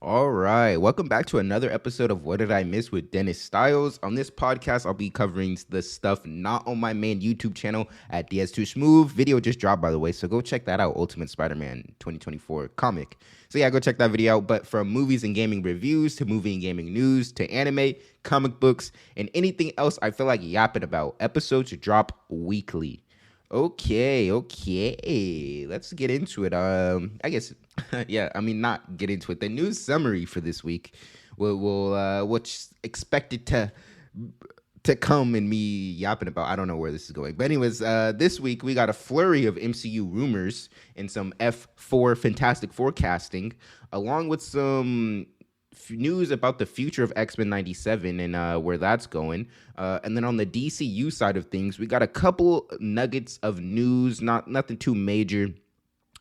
All right, welcome back to another episode of What Did I Miss with Dennis Styles. On this podcast, I'll be covering the stuff not on my main YouTube channel at DS2 Smooth. Video just dropped, by the way, so go check that out. Ultimate Spider-Man 2024 comic. So yeah, go check that video out. But from movies and gaming reviews to movie and gaming news to anime, comic books, and anything else I feel like yapping about, episodes drop weekly. Okay, let's get into it. I guess, not get into it. The news summary for this week what's expected to come and me yapping about. I don't know where this is going. But anyways, this week we got a flurry of MCU rumors and some F4 fantastic forecasting, along with some news about the future of X-Men 97 and where that's going. And then on the DCU side of things, we got a couple nuggets of news, nothing too major,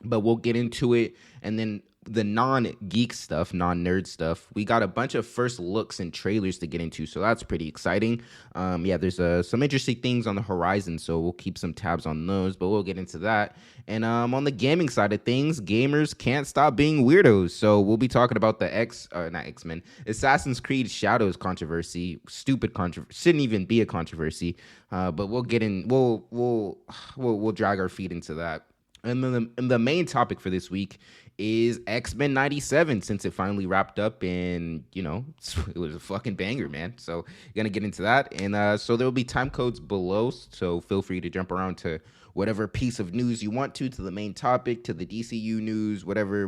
but we'll get into it. And then the non-geek stuff, non-nerd stuff, we got a bunch of first looks and trailers to get into, so that's pretty exciting. There's some interesting things on the horizon, so we'll keep some tabs on those, but we'll get into that. And on the gaming side of things, gamers can't stop being weirdos, so we'll be talking about the Assassin's Creed Shadows controversy. Stupid controversy, shouldn't even be a controversy, but we'll get in. We'll drag our feet into that. And then the main topic for this week is X-Men 97, since it finally wrapped up, and it was a fucking banger, man. So gonna get into that, and so there will be time codes below, so feel free to jump around to whatever piece of news you want to the main topic, to the DCU news, whatever.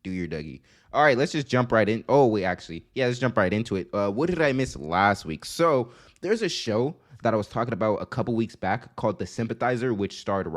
Do your Dougie. All right, let's just jump right in. Oh wait, actually, yeah, let's jump right into it. What did I miss last week? So there's a show that I was talking about a couple weeks back called The Sympathizer, which starred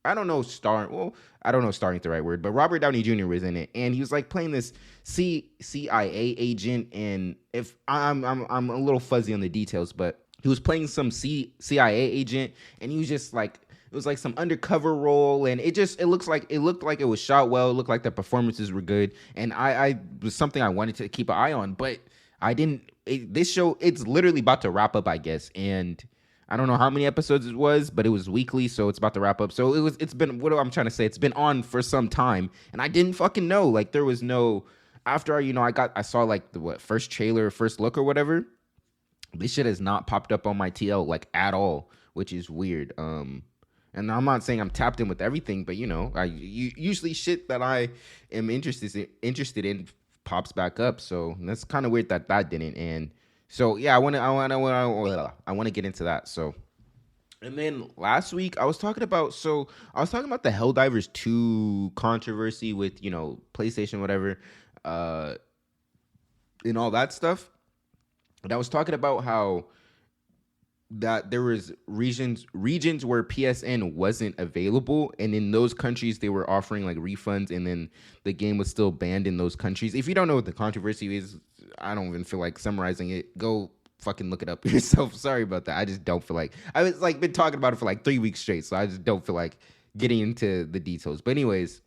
I don't know starring the right word, but Robert Downey Jr. was in it, and he was like playing this CIA agent, and if I'm a little fuzzy on the details, but he was playing some CIA agent, and he was just like, it was like some undercover role, and it looked like it was shot well. It looked like the performances were good, and I was something I wanted to keep an eye on, but I didn't. This show, it's literally about to wrap up, I guess, and I don't know how many episodes it was, but it was weekly, so it's about to wrap up. So it's been, what I'm trying to say, it's been on for some time, and I didn't fucking know. Like, there was no, after I saw like the first trailer, first look or whatever. This shit has not popped up on my TL like at all, which is weird. And I'm not saying I'm tapped in with everything, but usually shit that I am interested in pops back up. So that's kind of weird that didn't. And so yeah, I want to get into that. So, and then last week I was talking about the Helldivers 2 controversy with PlayStation, whatever, and all that stuff. And I was talking about how that there was regions where PSN wasn't available, and in those countries they were offering like refunds, and then the game was still banned in those countries. If you don't know what the controversy is, I don't even feel like summarizing it. Go fucking look it up yourself. Sorry about that. I just don't feel like, I was like been talking about it for like 3 weeks straight, so I just don't feel like getting into the details. But anyways,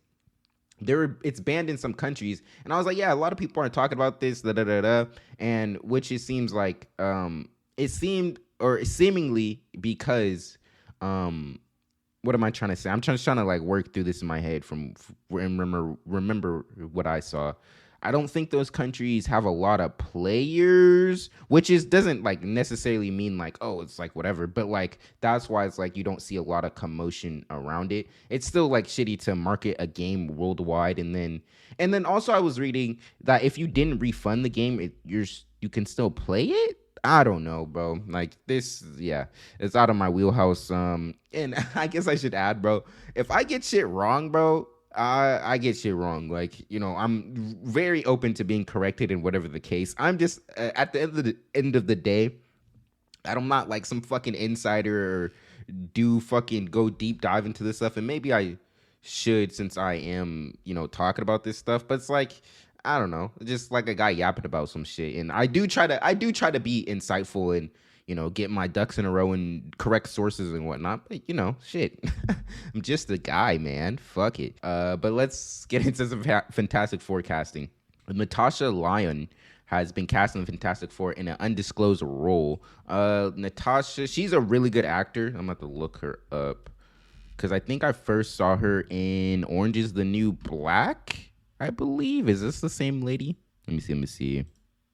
it's banned in some countries, and I was like, yeah, a lot of people aren't talking about this, and which it seems like seemingly because what am I trying to say? I'm trying to like work through this in my head from remember what I saw. I don't think those countries have a lot of players, which doesn't like necessarily mean like, oh, it's like whatever, but like that's why it's like you don't see a lot of commotion around it. It's still like shitty to market a game worldwide, and then also I was reading that if you didn't refund the game, you can still play it. I don't know, bro. Like this, yeah, it's out of my wheelhouse. And I guess I should add, bro, if I get shit wrong, bro, I get shit wrong. Like, I'm very open to being corrected in whatever the case. I'm just at the end of the day, I'm not like some fucking insider or do fucking go deep dive into this stuff. And maybe I should, since I am, talking about this stuff. But it's like, I don't know, just like a guy yapping about some shit. And I do try to be insightful and, get my ducks in a row and correct sources and whatnot. But, shit, I'm just a guy, man. Fuck it. But let's get into some fantastic forecasting. Natasha Lyonne has been cast in Fantastic Four in an undisclosed role. Natasha, she's a really good actor. I'm about to look her up because I think I first saw her in Orange is the New Black. I believe. Is this the same lady? Let me see.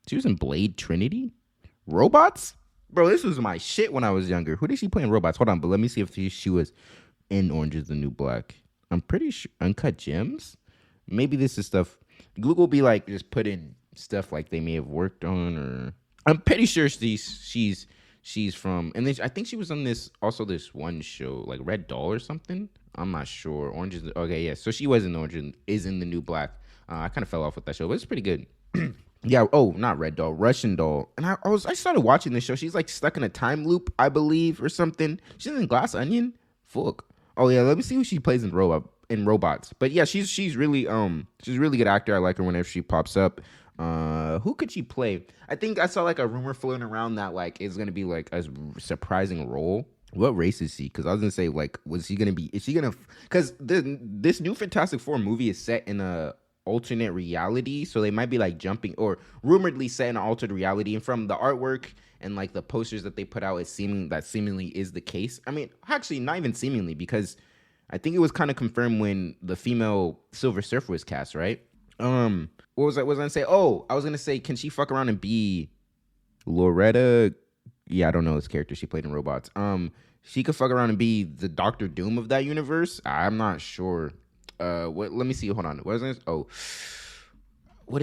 She was in Blade Trinity? Robots? Bro, this was my shit when I was younger. Who did she play in Robots? Hold on, but let me see if she was in Orange is the New Black. I'm pretty sure. Uncut Gems? Maybe this is stuff. Google be like, just put in stuff like they may have worked on, or I'm pretty sure she's from, and then I think she was on this one show, like Red Doll or something. I'm not sure. Orange is okay, yeah. So she was in Orange and is in the New Black. I kind of fell off with that show, but it's pretty good. Yeah. Oh, not Red Doll, Russian Doll. And I started watching this show. She's like stuck in a time loop, I believe, or something. She's in Glass Onion. Fuck. Oh yeah. Let me see who she plays in Robots. But yeah, she's really a good actor. I like her whenever she pops up. Who could she play? I think I saw like a rumor floating around that like it's gonna be like a surprising role. What race is she? Because I was gonna say like, is she gonna? Because this new Fantastic Four movie is set in a alternate reality, so they might be like jumping, or rumoredly set in an altered reality. And from the artwork and like the posters that they put out, it's seemingly is the case. I mean, actually, not even seemingly, because I think it was kind of confirmed when the female Silver Surfer was cast, right? What was I gonna say? Oh, I was gonna say, can she fuck around and be Loretta? Yeah, I don't know this character she played in Robots. She could fuck around and be the Doctor Doom of that universe. I'm not sure. What? Let me see. Hold on. What is this? Oh, what?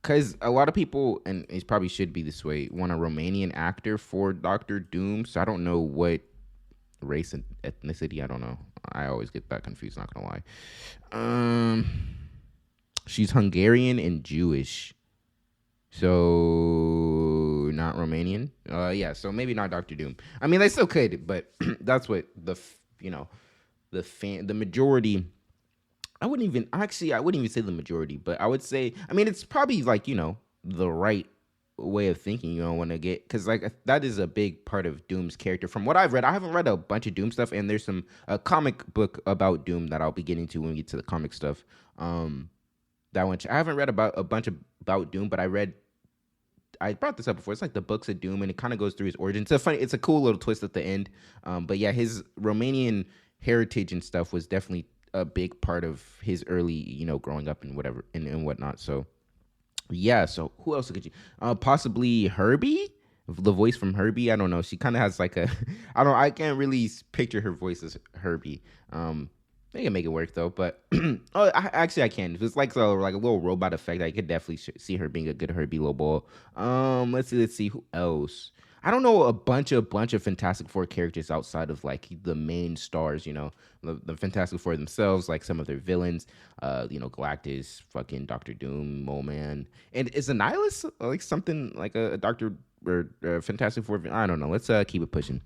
Because a lot of people, and it probably should be this way, want a Romanian actor for Doctor Doom. So I don't know what race and ethnicity. I don't know. I always get that confused. Not gonna lie. She's Hungarian and Jewish. So not Romanian. Yeah. So maybe not Doctor Doom. I mean, they still could, but that's what the majority. I wouldn't even say the majority, but I would say, I mean, it's probably like, the right way of thinking you don't want to get, because like that is a big part of Doom's character. From what I've read, I haven't read a bunch of Doom stuff, and there's a comic book about Doom that I'll be getting to when we get to the comic stuff. That one I haven't read about a bunch about Doom, but I brought this up before. It's like the books of Doom, and it kind of goes through his origin. It's a cool little twist at the end. But yeah, his Romanian heritage and stuff was definitely a big part of his early, growing up and whatever and whatnot. So yeah. So who else could you? Possibly Herbie, the voice from Herbie. I don't know. She kind of has like I can't really picture her voice as Herbie. They can make it work though, but I can. If it's like a little robot effect, I could definitely see her being a good Herbie Lobo. Let's see who else. I don't know a bunch of Fantastic Four characters outside of like the main stars. The Fantastic Four themselves, like some of their villains. Galactus, fucking Doctor Doom, Mole Man, and is Annihilus like something like a Doctor or Fantastic Four? I don't know. Let's keep it pushing.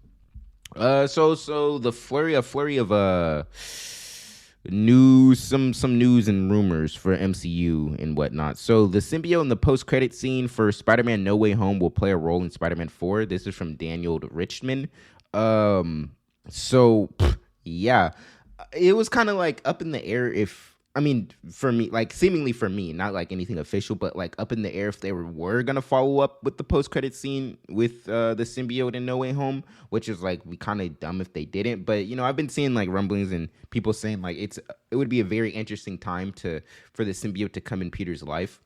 So the flurry of news, some news and rumors for MCU and whatnot. So the symbiote in the post-credit scene for Spider-Man No Way Home will play a role in Spider-Man 4. This is from Daniel Richman. Yeah, it was kind of like up in the air for me, like seemingly for me, not like anything official, but like up in the air if they were gonna follow up with the post-credit scene with the symbiote in No Way Home, which is like we kind of dumb if they didn't. But I've been seeing like rumblings and people saying like it would be a very interesting time for the symbiote to come in Peter's life.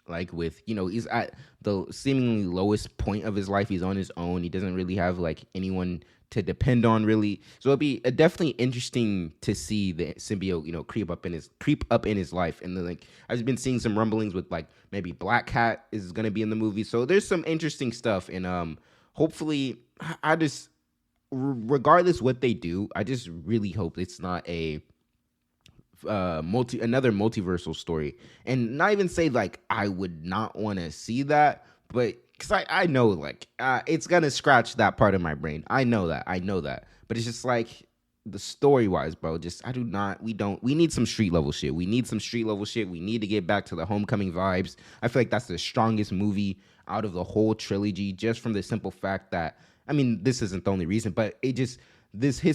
Like with, he's at the seemingly lowest point of his life. He's on his own. He doesn't really have like anyone to depend on, really. So it'll be definitely interesting to see the symbiote, creep up in his life. And then like I've been seeing some rumblings with like maybe Black Cat is gonna be in the movie. So there's some interesting stuff, and hopefully I just, regardless what they do, I just really hope it's not a another multiversal story. And not even say like I would not want to see that, but because I know like it's gonna scratch that part of my brain. I know that, but it's just like the story wise, bro. We need some street level shit. We need to get back to the Homecoming vibes. I feel like that's the strongest movie out of the whole trilogy, just from the simple fact that, I mean, this isn't the only reason, but his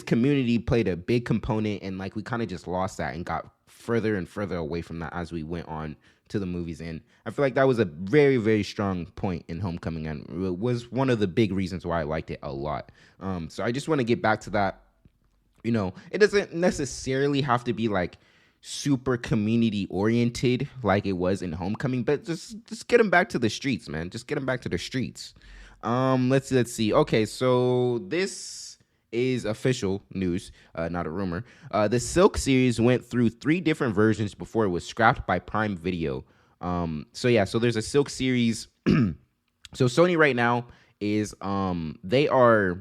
community played a big component, and like we kind of just lost that and got further and further away from that as we went on to the movies. And I feel like that was a very, very strong point in Homecoming, and it was one of the big reasons why I liked it a lot. So I just want to get back to that. It doesn't necessarily have to be like super community oriented like it was in Homecoming, but just get him back to the streets, man. Just get him back to the streets. Let's see. Okay, so this is official news, not a rumor. The Silk series went through 3 different versions before it was scrapped by Prime Video. So there's a Silk series. So Sony right now is they are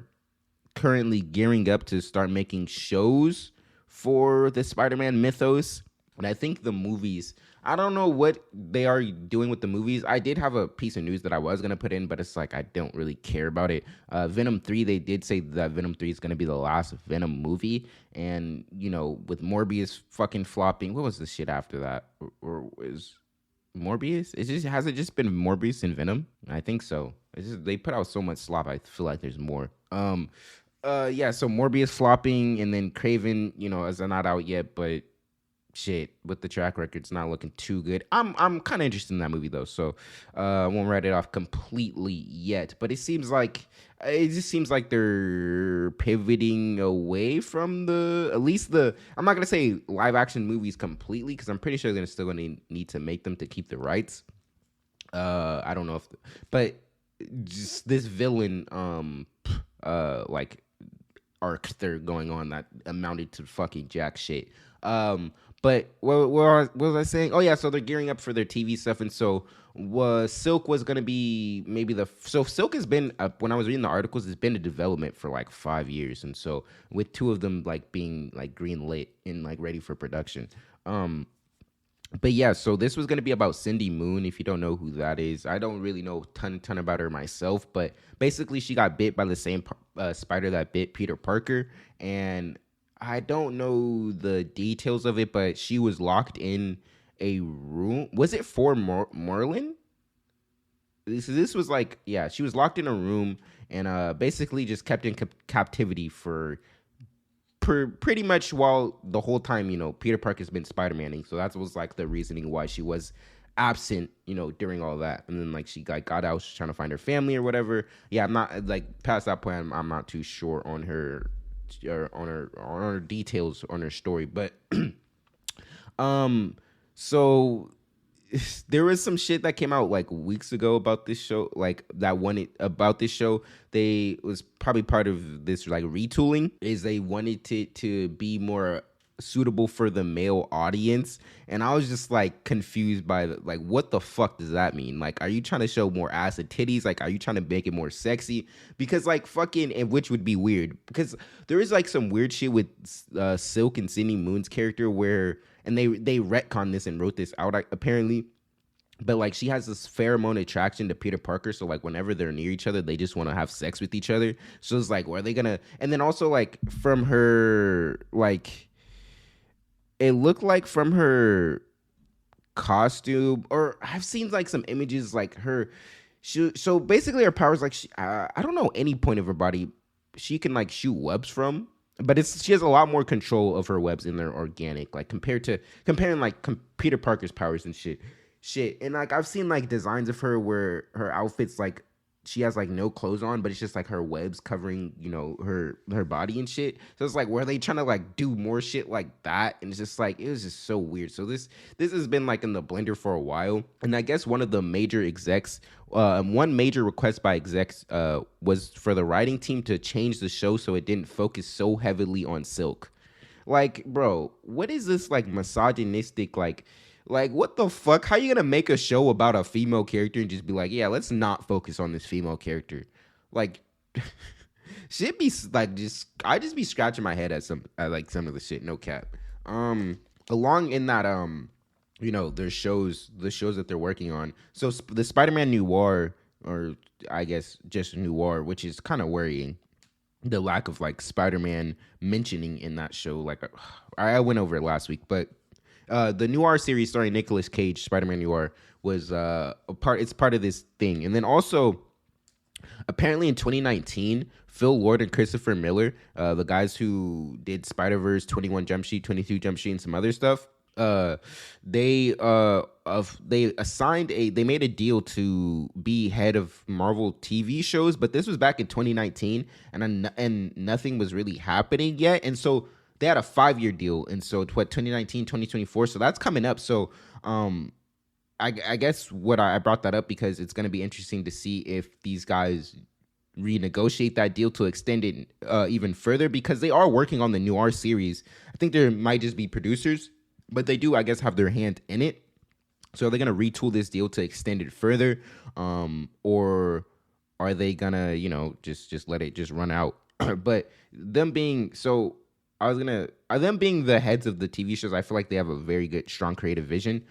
currently gearing up to start making shows for the Spider-Man mythos. And I think the movies, I don't know what they are doing with the movies. I did have a piece of news that I was going to put in, but it's like I don't really care about it. Venom 3, they did say that Venom 3 is going to be the last Venom movie. And, you know, with Morbius fucking flopping, what was the shit after that? Or is Morbius? Has it just been Morbius and Venom? I think so. It's just, they put out so much slop, I feel like there's more. Yeah, so Morbius flopping, and then Craven, you know, is not out yet, but shit, with the track record, it's not looking too good. I'm kind of interested in that movie though, so I won't write it off completely yet. But it just seems like they're pivoting away from at least the. I'm not gonna say live action movies completely, because I'm pretty sure they're still gonna need to make them to keep the rights. I don't know but just this villain like arc they're going on that amounted to fucking jack shit. But what was I saying? Oh yeah, so they're gearing up for their TV stuff, and so Silk was gonna be maybe so Silk has been when I was reading the articles, it's been in development for like 5 years, and so with 2 of them like being like green lit and like ready for production. But yeah, so this was gonna be about Cindy Moon. If you don't know who that is, I don't really know ton about her myself, but basically she got bit by the same spider that bit Peter Parker, and I don't know the details of it, but she was locked in a room. Was it for Merlin? This was like, yeah, she was locked in a room and basically just kept in captivity for pretty much while the whole time, you know, Peter Parker's been Spider-Maning. So that was like the reasoning why she was absent, you know, during all that. And then like she got out, she's trying to find her family or whatever. Yeah, I'm not like past that point. I'm not too sure on her details on her story, but so there was some shit that came out like weeks ago about this show, like that one about this show. They was probably part of this like retooling, is they wanted it to be more suitable for the male audience, and I was just like confused by like, what the fuck does that mean? Like, are you trying to show more ass and titties? Like, are you trying to make it more sexy? Because like fucking, and which would be weird, because there is like some weird shit with Silk and Cindy Moon's character where, and they retconned this and wrote this out apparently. But like she has this pheromone attraction to Peter Parker, so like whenever they're near each other, they just want to have sex with each other. So it's like, were they gonna? And then also like from her like. It looked like from her costume, or I've seen like some images like her. So basically her powers like I don't know any point of her body she can like shoot webs from, but she has a lot more control of her webs in their organic, like comparing like Peter Parker's powers and shit. And like I've seen like designs of her where her outfits like she has like no clothes on, but it's just like her webs covering, you know, her body and shit. So it's like, were they trying to like do more shit like that? And it's just like, it was just so weird. So this has been like in the blender for a while. And I guess one of the major execs, one major request by execs was for the writing team to change the show so it didn't focus so heavily on Silk. Like, bro, what is this like misogynistic like, what the fuck? How you gonna make a show about a female character and just be like, yeah, let's not focus on this female character? Like, shit be like I just be scratching my head at like some of the shit. No cap. Along in that, you know, the shows that they're working on. So the Spider-Man Noir, or I guess just Noir, which is kind of worrying. The lack of like Spider-Man mentioning in that show. Like, I went over it last week, but. The Noir series starring Nicolas Cage, Spider-Man Noir, was it's part of this thing. And then also, apparently in 2019, Phil Lord and Christopher Miller, the guys who did Spider-Verse, 21 Jump Street, 22 Jump Street, and some other stuff, they made a deal to be head of Marvel TV shows, but this was back in 2019, and nothing was really happening yet. And so they had a 5-year deal, and so what 2019, 2024. So that's coming up. So I guess what I brought that up because it's going to be interesting to see if these guys renegotiate that deal to extend it even further, because they are working on the Noir series. I think there might just be producers, but they do, I guess, have their hand in it. So are they going to retool this deal to extend it further, or are they gonna, just let it just run out? But them being so, them being the heads of the TV shows, I feel like they have a very good, strong creative vision.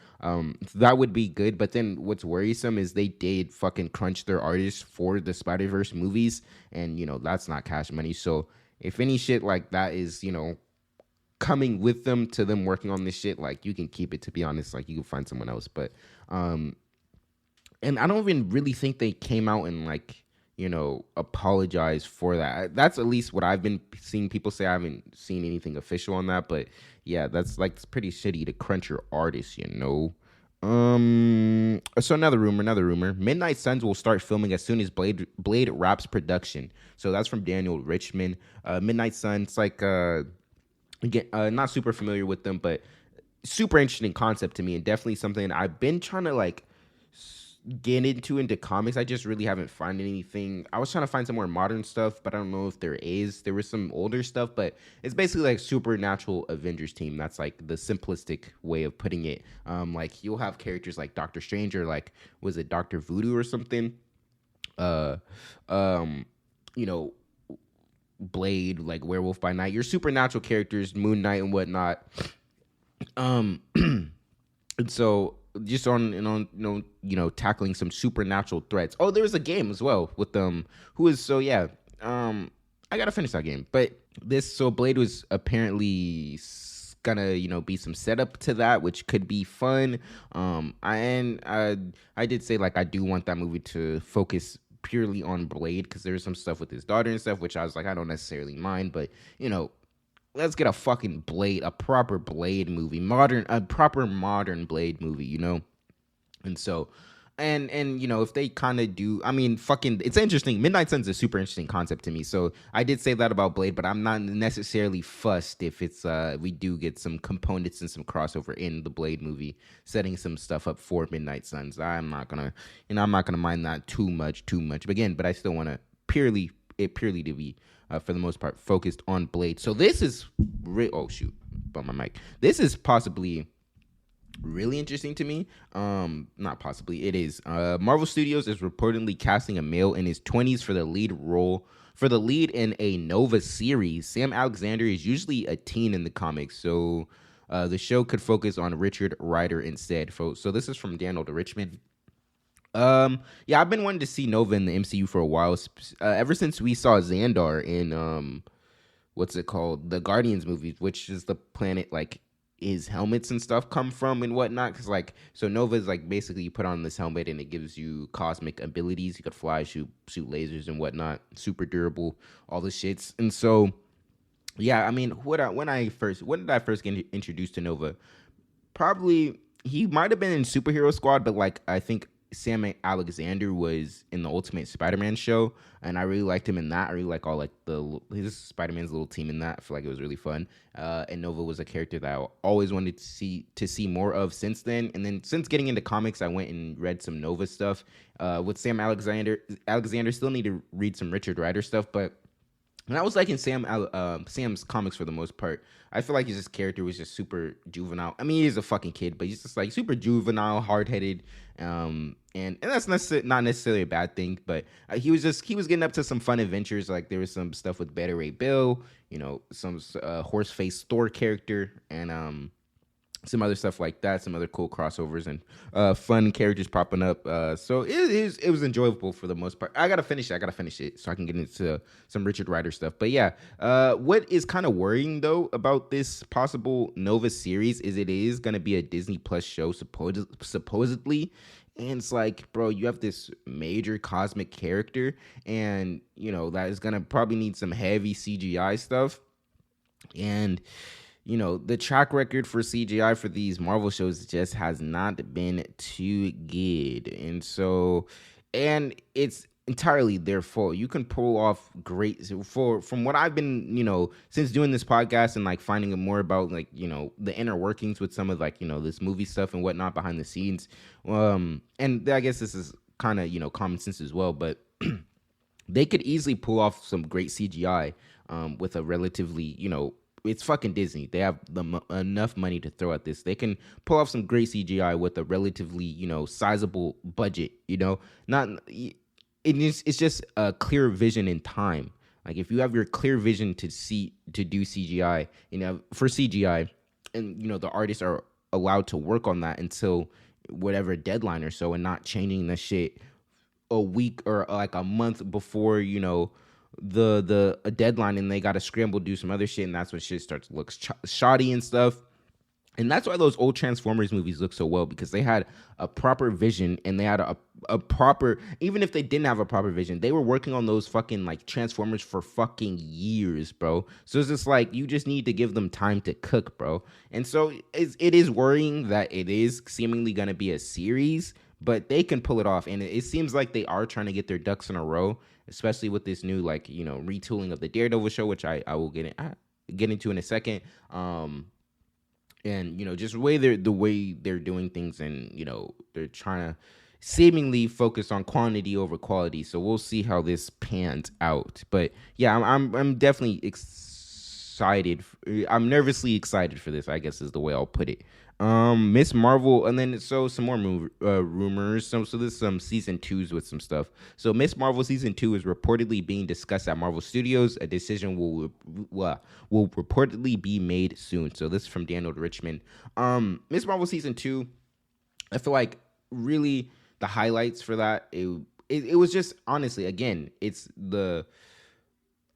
That would be good. But then what's worrisome is they did fucking crunch their artists for the Spider-Verse movies, and that's not cash money. So if any shit like that is coming with them to them working on this shit, like, you can keep it. To be honest, like, you can find someone else. But and I don't even really think they came out and apologize for that. That's at least what I've been seeing people say. I haven't seen anything official on that, but yeah, that's like, it's pretty shitty to crunch your artists. So another rumor. Midnight Suns will start filming as soon as Blade wraps production. So that's from Daniel Richmond. Midnight Suns, like, again, not super familiar with them, but super interesting concept to me, and definitely something I've been trying to get into comics. I just really haven't found anything. I was trying to find some more modern stuff, but I don't know if there is. There was some older stuff, but it's basically like supernatural Avengers team. That's like the simplistic way of putting it. Like, you'll have characters like Doctor Strange, or like, was it Doctor Voodoo or something? Blade, like Werewolf by Night, your supernatural characters, Moon Knight and whatnot. And so just on tackling some supernatural threats. Oh, there was a game as well with I gotta finish that game. But Blade was apparently gonna be some setup to that, which could be fun. I did say, like, I do want that movie to focus purely on Blade, because there's some stuff with his daughter and stuff, which I was like, I don't necessarily mind, but let's get a fucking Blade, a proper Blade movie, a proper modern Blade movie, And so, and if they kind of do, I mean, fucking, it's interesting. Midnight Sun's a super interesting concept to me. So I did say that about Blade, but I'm not necessarily fussed if it's we do get some components and some crossover in the Blade movie, setting some stuff up for Midnight Suns. I'm not gonna mind that too much. But again, I still want to purely to be, for the most part, focused on Blade. So this is oh shoot, bump my mic. This is possibly really interesting to me. Not possibly, it is. Marvel Studios is reportedly casting a male in his 20s for the lead in a Nova series. Sam Alexander is usually a teen in the comics, so the show could focus on Richard Rider instead. So this is from Daniel Richmond. Yeah, I've been wanting to see Nova in the MCU for a while, ever since we saw Xandar in what's it called, the Guardians movies, which is the planet like his helmets and stuff come from and whatnot. Because so Nova is like, basically you put on this helmet and it gives you cosmic abilities. You could fly, shoot lasers and whatnot, super durable, all the shits. And so yeah, I mean, when did I first get introduced to Nova? Probably he might have been in Superhero Squad, but like, I think Sam Alexander was in the Ultimate Spider-Man show, and I really liked him in that. I really like all his Spider-Man's little team in that. I feel like it was really fun. And Nova was a character that I always wanted to see more of since then. And then since getting into comics, I went and read some Nova stuff. With Sam Alexander, still need to read some Richard Rider stuff, but. And I was liking Sam's comics for the most part. I feel like his character was just super juvenile. I mean, he's a fucking kid, but he's just like super juvenile, hard-headed, and that's not necessarily a bad thing. But he was getting up to some fun adventures. Like, there was some stuff with Beta Ray Bill, some horse-faced Thor character, and some other stuff like that, some other cool crossovers and fun characters popping up. So it was enjoyable for the most part. I gotta finish it so I can get into some Richard Rider stuff. But yeah, what is kind of worrying though about this possible Nova series is it is gonna be a Disney Plus show supposedly. And it's like, bro, you have this major cosmic character, and that is gonna probably need some heavy CGI stuff. And the track record for CGI for these Marvel shows just has not been too good. And so, and it's entirely their fault. You can pull off great from what I've been, since doing this podcast and like finding out more about like, the inner workings with some of like, this movie stuff and whatnot behind the scenes. And I guess this is kind of, common sense as well, but they could easily pull off some great CGI with a relatively, it's fucking Disney. They have enough money to throw at this. They can pull off some great CGI with a relatively, sizable budget. Not it's just a clear vision in time. Like if you have your clear vision to do CGI, for CGI, and the artists are allowed to work on that until whatever deadline or so, and not changing the shit a week or like a month before the a deadline, and they got to scramble do some other shit, and that's when shit starts to look shoddy and stuff. And that's why those old Transformers movies look so well, because they had a proper vision, and they had a proper, even if they didn't have a proper vision, they were working on those fucking like Transformers for fucking years, bro. So it's just like, you just need to give them time to cook, bro. And so it is worrying that it is seemingly going to be a series, but they can pull it off. And it seems like they are trying to get their ducks in a row, especially with this new, like, retooling of the Daredevil show, which I will get into in a second. And just the way they're doing things, and they're trying to seemingly focus on quantity over quality. So we'll see how this pans out. But yeah, I'm definitely excited. I'm nervously excited for this, I guess is the way I'll put it. Miss Marvel, and then some more rumors. So this some season 2s with some stuff. So Miss Marvel season 2 is reportedly being discussed at Marvel Studios. A decision will reportedly be made soon. So this is from Daniel Richmond. Miss Marvel season 2, I feel like really the highlights for that, it was just, honestly, again, it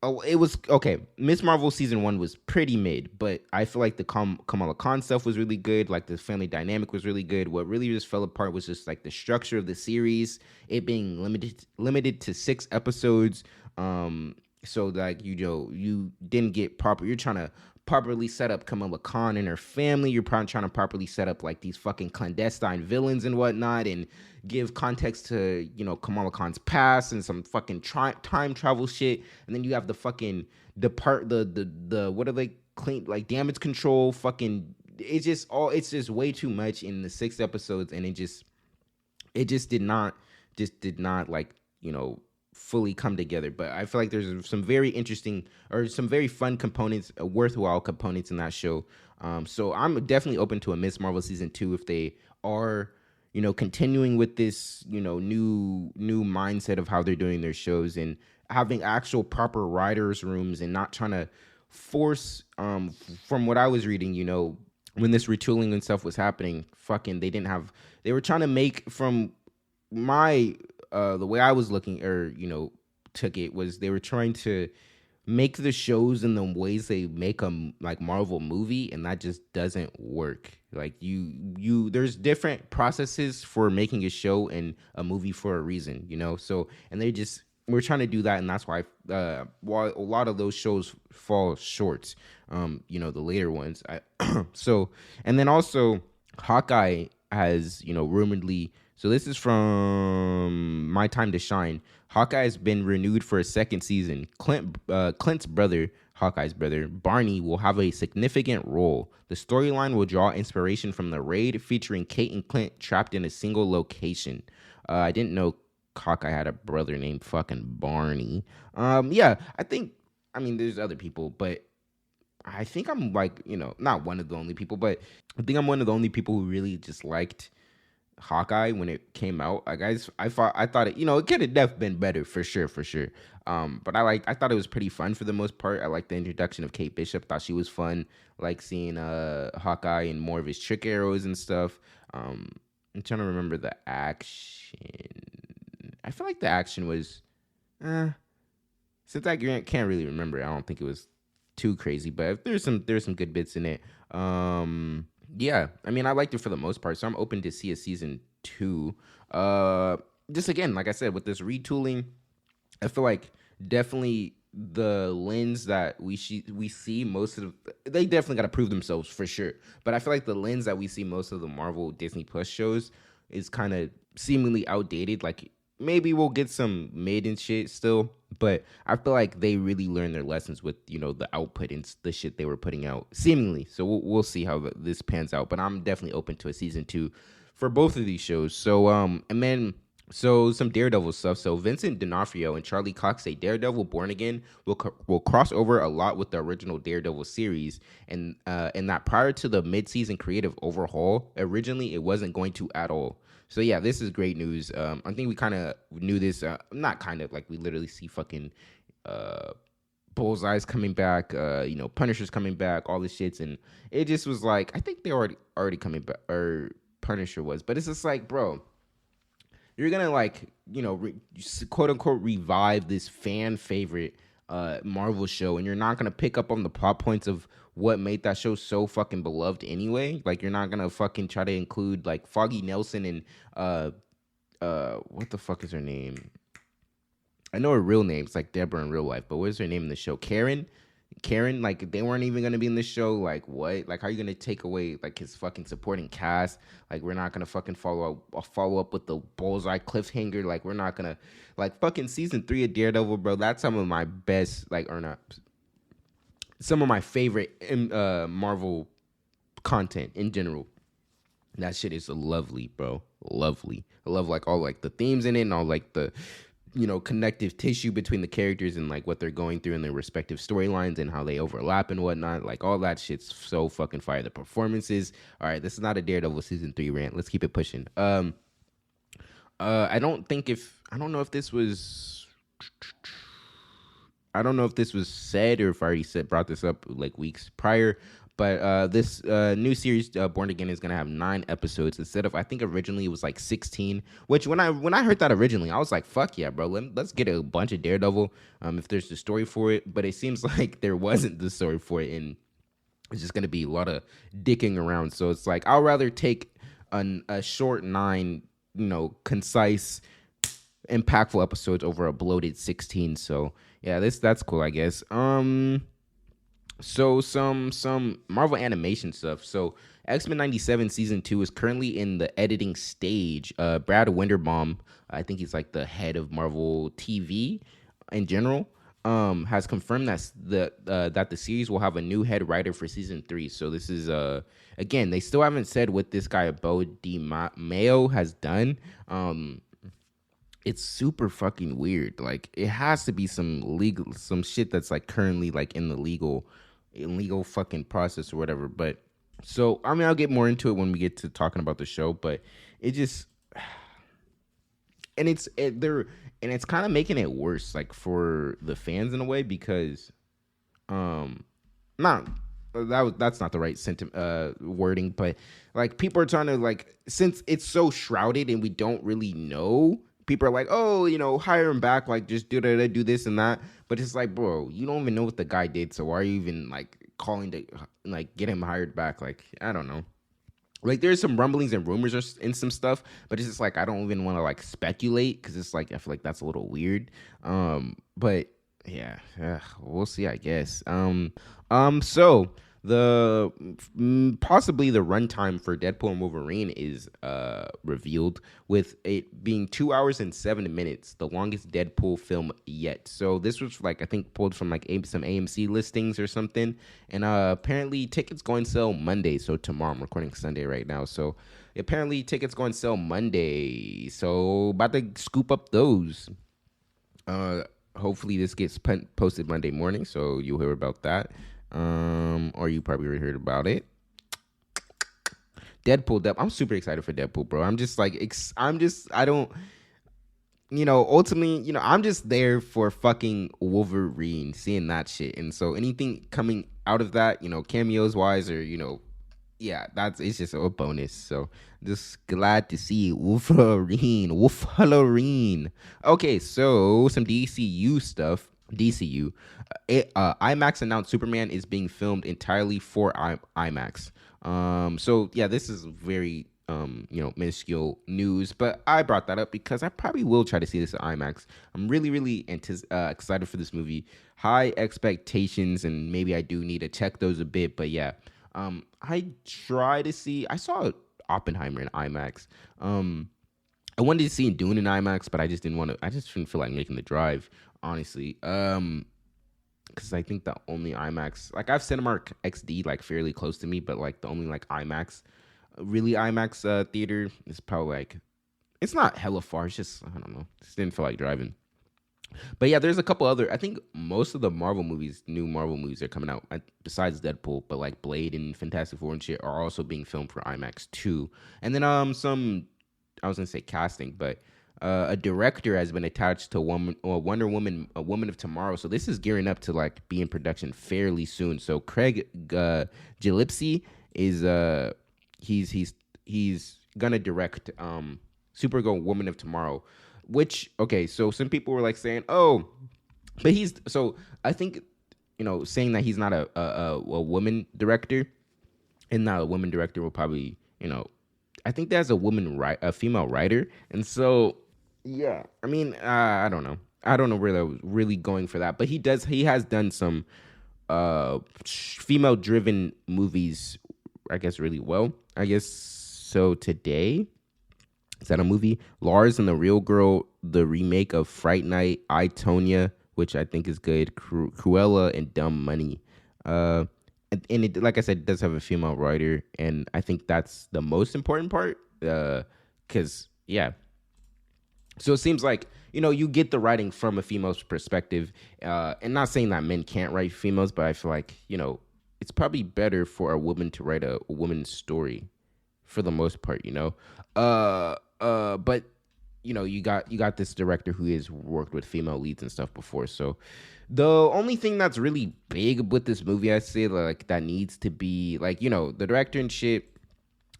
was okay. Miss Marvel season 1 was pretty mid, but I feel like the Kamala Khan stuff was really good. Like the family dynamic was really good. What really just fell apart was just like the structure of the series, it being limited to 6 episodes. So like you didn't get proper. You're trying to properly set up Kamala Khan and her family. You're probably trying to properly set up like these fucking clandestine villains and whatnot, and give context to Kamala Khan's past and some fucking time travel shit. And then you have the fucking the what are they clean, like damage control fucking. It's just way too much in the 6 episodes, and it just did not like fully come together. But I feel like there's some very interesting, or some very fun components, worthwhile components in that show. So I'm definitely open to a Miss Marvel season 2 if they are continuing with this new mindset of how they're doing their shows, and having actual proper writers rooms, and not trying to force, from what I was reading, when this retooling and stuff was happening, they were trying to make, from my the way I was looking, or took it, was they were trying to make the shows in the ways they make a like Marvel movie, and that just doesn't work. Like there's different processes for making a show and a movie for a reason, So, and we're trying to do that, and that's why why a lot of those shows fall short. The later ones. So, and then also Hawkeye has rumoredly. So this is from My Time to Shine. Hawkeye has been renewed for a second season. Clint's brother, Hawkeye's brother, Barney, will have a significant role. The storyline will draw inspiration from The Raid, featuring Kate and Clint trapped in a single location. I didn't know Hawkeye had a brother named fucking Barney. Yeah, there's other people, but I think I'm like, not one of the only people, but I think I'm one of the only people who really just liked Hawkeye when it came out. Like I thought it, it could have definitely been better for sure. But I thought it was pretty fun for the most part. I liked the introduction of Kate Bishop. Thought she was fun. Like seeing Hawkeye and more of his trick arrows and stuff. I'm trying to remember the action. I feel like the action was, since I can't really remember, I don't think it was too crazy. But there's some good bits in it. Yeah, I liked it for the most part, so I'm open to see a season 2. Just again, like I said, with this retooling, I feel like definitely the lens that we see most of they definitely got to prove themselves for sure. But I feel like the lens that we see most of the Marvel Disney Plus shows is kind of seemingly outdated. Like maybe we'll get some mid and shit still, but I feel like they really learned their lessons with the output and the shit they were putting out seemingly. So we'll see how this pans out. But I'm definitely open to a season 2 for both of these shows. So and then. So some Daredevil stuff. So Vincent D'Onofrio and Charlie Cox say Daredevil Born Again will cross over a lot with the original Daredevil series, and that prior to the mid-season creative overhaul, originally it wasn't going to at all. So yeah, this is great news. I think we kind of knew this. Not kind of, like we literally see fucking Bullseye's coming back. Punisher's coming back. All this shits, and it just was like I think they already coming back, or Punisher was, but it's just like, bro, you're gonna quote unquote revive this fan favorite Marvel show, and you're not gonna pick up on the plot points of what made that show so fucking beloved anyway. Like, you're not gonna fucking try to include like Foggy Nelson and what the fuck is her name? I know her real name's like Deborah in real life, but what is her name in the show? Karen, like they weren't even gonna be in the show. Like, what? Like, how are you gonna take away like his fucking supporting cast? Like, we're not gonna fucking follow up with the Bullseye cliffhanger. Like, we're not gonna like fucking season 3 of Daredevil, bro. That's some of my best, like, or not, some of my favorite Marvel content in general. That shit is lovely, bro. Lovely. I love like all like the themes in it and all like the connective tissue between the characters and like what they're going through in their respective storylines and how they overlap and whatnot. Like, all that shit's so fucking fire. The performances. All right, this is not a Daredevil season 3 rant. Let's keep it pushing. I don't know if this was said or if I already brought this up like weeks prior. But this new series, Born Again, is gonna have 9 episodes instead of, I think originally it was like 16. Which when I heard that originally, I was like, "Fuck yeah, bro! Let's get a bunch of Daredevil if there's the story for it." But it seems like there wasn't the story for it, and it's just gonna be a lot of dicking around. So it's like I'll rather take a short 9, concise, impactful episodes over a bloated 16. So yeah, that's cool, I guess. So some Marvel animation stuff. So X-Men 97 season 2 is currently in the editing stage. Brad Winderbaum, I think he's like the head of Marvel TV in general, has confirmed that the series will have a new head writer for season 3. So this is again, they still haven't said what this guy Bo Mayo has done. It's super fucking weird. Like, it has to be some shit that's like currently like in the legal fucking process or whatever. But so I mean, I'll get more into it when we get to talking about the show. But it just it's kind of making it worse, like, for the fans in a way, because not that's not the right wording, but like, people are trying to, like, since it's so shrouded and we don't really know, people are like, oh, hire him back, like, just do this and that. But it's like, bro, you don't even know what the guy did, so why are you even like calling to like get him hired back? Like, I don't know. Like, there's some rumblings and rumors and some stuff, but it's just like I don't even want to like speculate, because it's like I feel like that's a little weird. But yeah, we'll see, I guess. So possibly the runtime for Deadpool and Wolverine is revealed, with it being 2 hours and 7 minutes, the longest Deadpool film yet. So this was like, I think, pulled from like some AMC listings or something, and apparently tickets go on sale Monday. So tomorrow, I'm recording Sunday right now, so apparently tickets go on sale Monday. So about to scoop up those. Hopefully this gets posted Monday morning, so you'll hear about that. Or you probably already heard about it. Deadpool. I'm super excited for Deadpool, bro. I'm just like, I don't, ultimately, I'm just there for fucking Wolverine, seeing that shit. And so anything coming out of that, cameos wise, or, yeah, it's just a bonus. So just glad to see Wolverine. Okay, so some DCU stuff. DCU. IMAX announced Superman is being filmed entirely for IMAX. So yeah, this is very minuscule news, but I brought that up because I probably will try to see this at IMAX. I'm really, really excited for this movie. High expectations, and maybe I do need to check those a bit. But yeah, I saw Oppenheimer in IMAX. I wanted to see Dune in IMAX, but I just didn't want to. I just didn't feel like making the drive, honestly. Because I think the only IMAX, like I have Cinemark XD like fairly close to me, but like the only like IMAX, really IMAX theater is probably like it's not hella far. It's just I don't know. Just didn't feel like driving. But yeah, there's a couple other. I think most of the Marvel movies, new Marvel movies, are coming out besides Deadpool. But like Blade and Fantastic Four and shit are also being filmed for IMAX too. And then some, I was gonna say casting, but a director has been attached to Wonder Woman, a Woman of Tomorrow. So this is gearing up to like be in production fairly soon. So Craig Gillespie is he's gonna direct Supergirl Woman of Tomorrow. Which okay, so some people were like saying, "Oh, but he's so." I think saying that he's not a woman director, and not a woman director will probably I think there's a female writer, and so yeah. I mean, I don't know. I don't know where they're really going for that, but he has done some female driven movies. I guess really well. I guess so today. Is that a movie? Lars and the Real Girl, the remake of Fright Night, I, Tonya, which I think is good, Cruella, and Dumb Money. And it, like I said, it does have a female writer, and I think that's the most important part. Because, yeah. So it seems like, you get the writing from a female's perspective. And not saying that men can't write females, but I feel like, it's probably better for a woman to write a woman's story for the most part, but you got this director who has worked with female leads and stuff before. So the only thing that's really big with this movie, I say, like that needs to be like, the director and shit,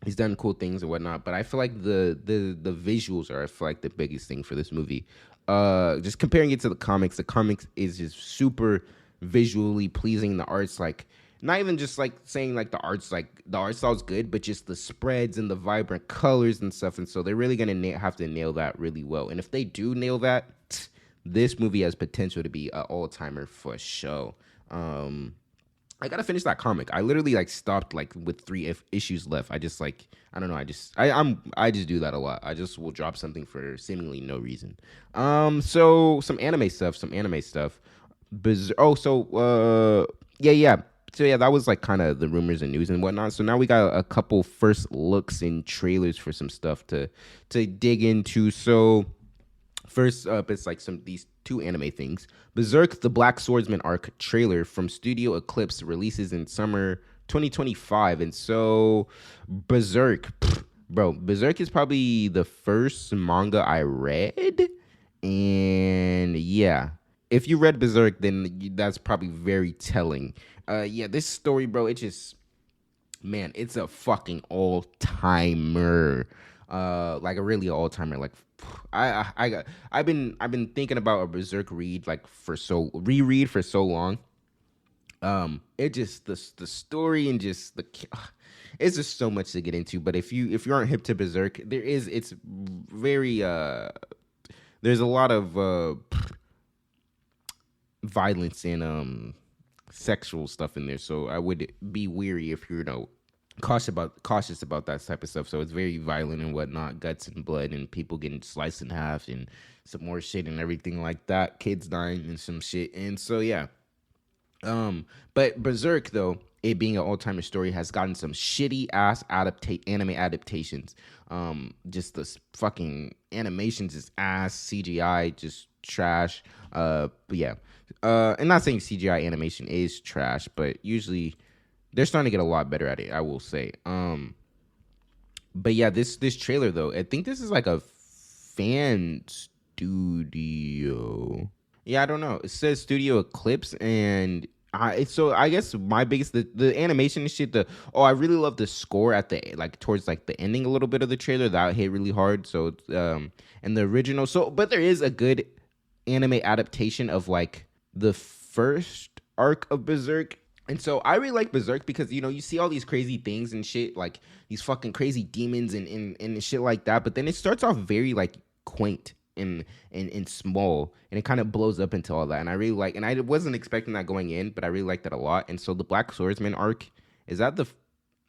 he's done cool things and whatnot, but I feel like the visuals are, I feel like, the biggest thing for this movie. Just comparing it to the comics is just super visually pleasing. The art's like, not even just like saying like the art style's good, but just the spreads and the vibrant colors and stuff. And so they're really gonna have to nail that really well. And if they do nail that, this movie has potential to be an all-timer for sure. I gotta finish that comic. I literally like stopped like with 3 issues left. I just like I don't know. I just do that a lot. I just will drop something for seemingly no reason. So some anime stuff. Yeah. So yeah, that was like kind of the rumors and news and whatnot. So now we got a couple first looks and trailers for some stuff to dig into. So first up, it's like these 2 anime things. Berserk, the Black Swordsman arc trailer from Studio Eclipse releases in summer 2025. And so Berserk is probably the first manga I read. And yeah, if you read Berserk, then that's probably very telling. This story, bro, it's a fucking all-timer. Like a really all-timer. Like I've been thinking about a Berserk reread for so long. It just the story and just it's just so much to get into. But if you aren't hip to Berserk, it's very there's a lot of violence and sexual stuff in there, so I would be weary if you're cautious about that type of stuff. So it's very violent and whatnot, guts and blood and people getting sliced in half and some more shit and everything like that, kids dying and some shit. And so yeah, but Berserk, though it being an all-timer story, has gotten some shitty ass anime adaptations. Just the fucking animations is ass, CGI just trash. But yeah, and not saying CGI animation is trash, but usually they're starting to get a lot better at it, I will say. But yeah, this trailer though, I think this is like a fan studio. Yeah, I don't know. It says Studio Eclipse, and I guess my biggest the animation and shit. I really love the score at the towards the ending a little bit of the trailer that hit really hard. So and the original. So but there is a good anime adaptation of the first arc of Berserk. And so I really like Berserk because, you see all these crazy things and shit, like these fucking crazy demons and shit like that. But then it starts off very quaint and small, and it kind of blows up into all that. And I really and I wasn't expecting that going in, but I really liked that a lot. And so the Black Swordsman arc, is that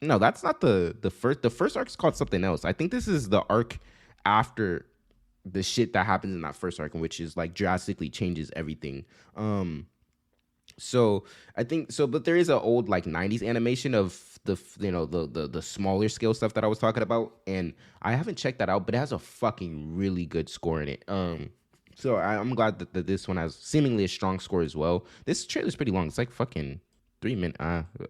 no, that's not the first. The first arc is called something else. I think this is the arc after the shit that happens in that first arc, which is like drastically changes everything. So I think so, but there is an old like '90s animation of the smaller scale stuff that I was talking about, and I haven't checked that out, but it has a fucking really good score in it. So I'm glad that this one has seemingly a strong score as well. This trailer's pretty long. It's like fucking 3 minutes.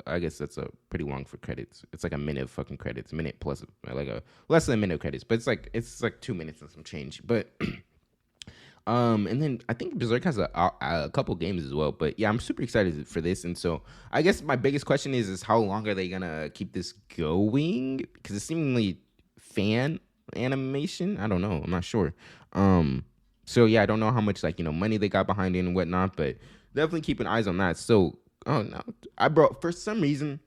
I guess that's a pretty long for credits. It's like a minute of fucking credits, a minute plus like a less than a minute of credits, but it's like 2 minutes and some change. But and then I think Berserk has a couple games as well. But yeah, I'm super excited for this. And so I guess my biggest question is how long are they gonna keep this going? Because it's seemingly fan animation. I don't know. I'm not sure. So yeah, I don't know how much like money they got behind it and whatnot, but definitely keeping eyes on that. So oh no, for some reason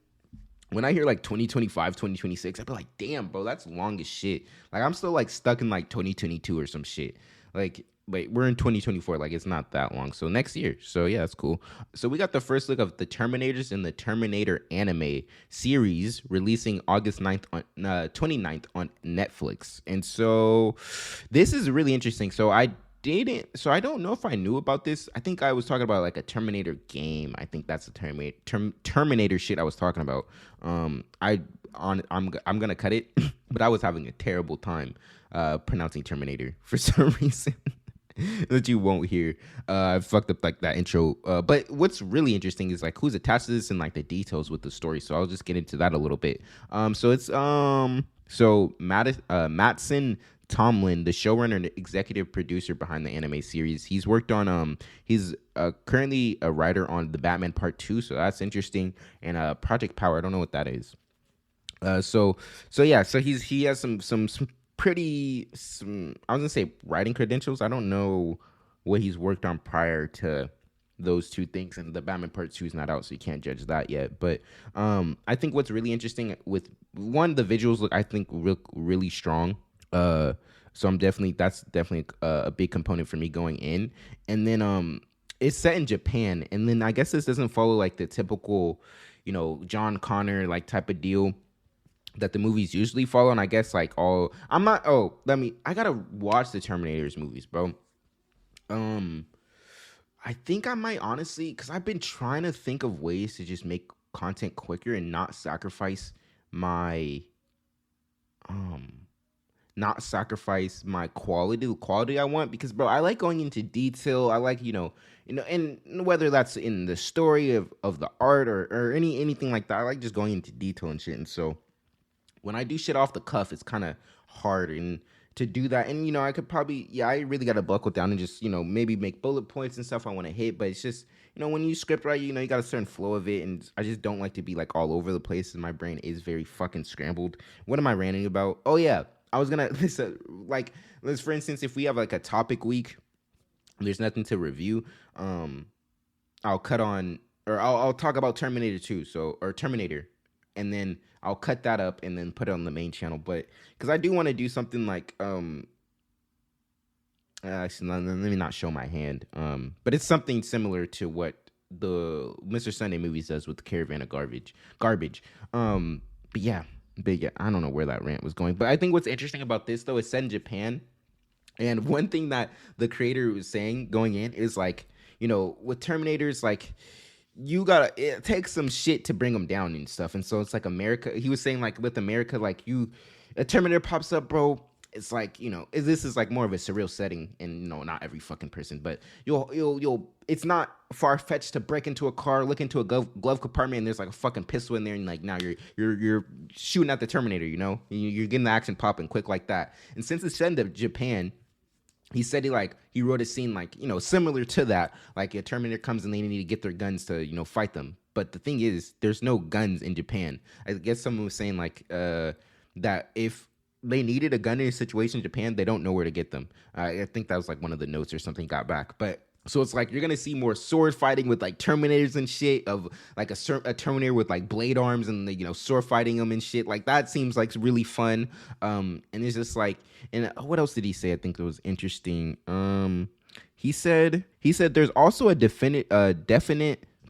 when I hear like 2025, 2026, I be like, damn, bro, that's long as shit. Like I'm still like stuck in like 2022 or some shit. Like, wait, we're in 2024. Like it's not that long. So next year. So yeah, that's cool. So we got the first look of the Terminators in the Terminator anime series releasing August 9th on 29th on Netflix. And so this is really interesting. So I don't know if I knew about this. I think I was talking about like a Terminator game. I think that's the Terminator shit I was talking about. I'm gonna cut it, but I was having a terrible time pronouncing Terminator for some reason that you won't hear. I fucked up like that intro. But what's really interesting is like who's attached to this and like the details with the story. So I'll just get into that a little bit. So it's Mattson Tomlin, the showrunner and executive producer behind the anime series. He's worked on he's currently a writer on the Batman Part 2, so that's interesting. And Project Power, I don't know what that is. So he has some pretty I was gonna say writing credentials. I don't know what he's worked on prior to those two things, and the Batman Part 2 is not out, so you can't judge that yet. But I think what's really interesting with the visuals look, I think, really strong. So that's definitely a big component for me going in. And then it's set in Japan, and then I guess this doesn't follow like the typical, John Connor like type of deal that the movies usually follow. And I guess like I gotta watch the Terminators movies, bro. I think I might honestly, because I've been trying to think of ways to just make content quicker and not sacrifice my the quality I want, because bro, I like going into detail. I like, and whether that's in the story of the art or anything like that, I like just going into detail and shit. And so when I do shit off the cuff, it's kind of hard and to do that. And I could probably, I really got to buckle down and just, maybe make bullet points and stuff I want to hit. But it's just, when you script write, you got a certain flow of it, and I just don't like to be like all over the place, and my brain is very fucking scrambled. What am I ranting about? Oh yeah, I was gonna let's for instance, if we have like a topic week, there's nothing to review, I'll cut on, or I'll talk about Terminator 2, or Terminator, and then I'll cut that up and then put it on the main channel. But because I do want to do something like actually, let me not show my hand. But it's something similar to what the Mr. Sunday movies does with the Caravan of Garbage. But yeah, I don't know where that rant was going. But I think what's interesting about this though is set in Japan. And one thing that the creator was saying going in is like, with Terminators, like it takes some shit to bring them down and stuff. And so it's like America. He was saying like with America, like a Terminator pops up, bro. It's like, this is like more of a surreal setting, and not every fucking person, but it's not far-fetched to break into a car, look into a glove compartment, and there's like a fucking pistol in there, and like now you're shooting at the Terminator, you're getting the action popping quick like that. And since it's set in Japan, he said he wrote a scene like, similar to that, like a Terminator comes and they need to get their guns to, fight them. But the thing is, there's no guns in Japan. I guess someone was saying like that if they needed a gun in a situation in Japan, they don't know where to get them. I think that was like one of the notes or something got back. But so it's like you're going to see more sword fighting with like Terminators and shit, of like a Terminator with like blade arms and sword fighting them and shit. Like that seems like really fun. And it's just like, and what else did he say? I think it was interesting. He said there's also a definite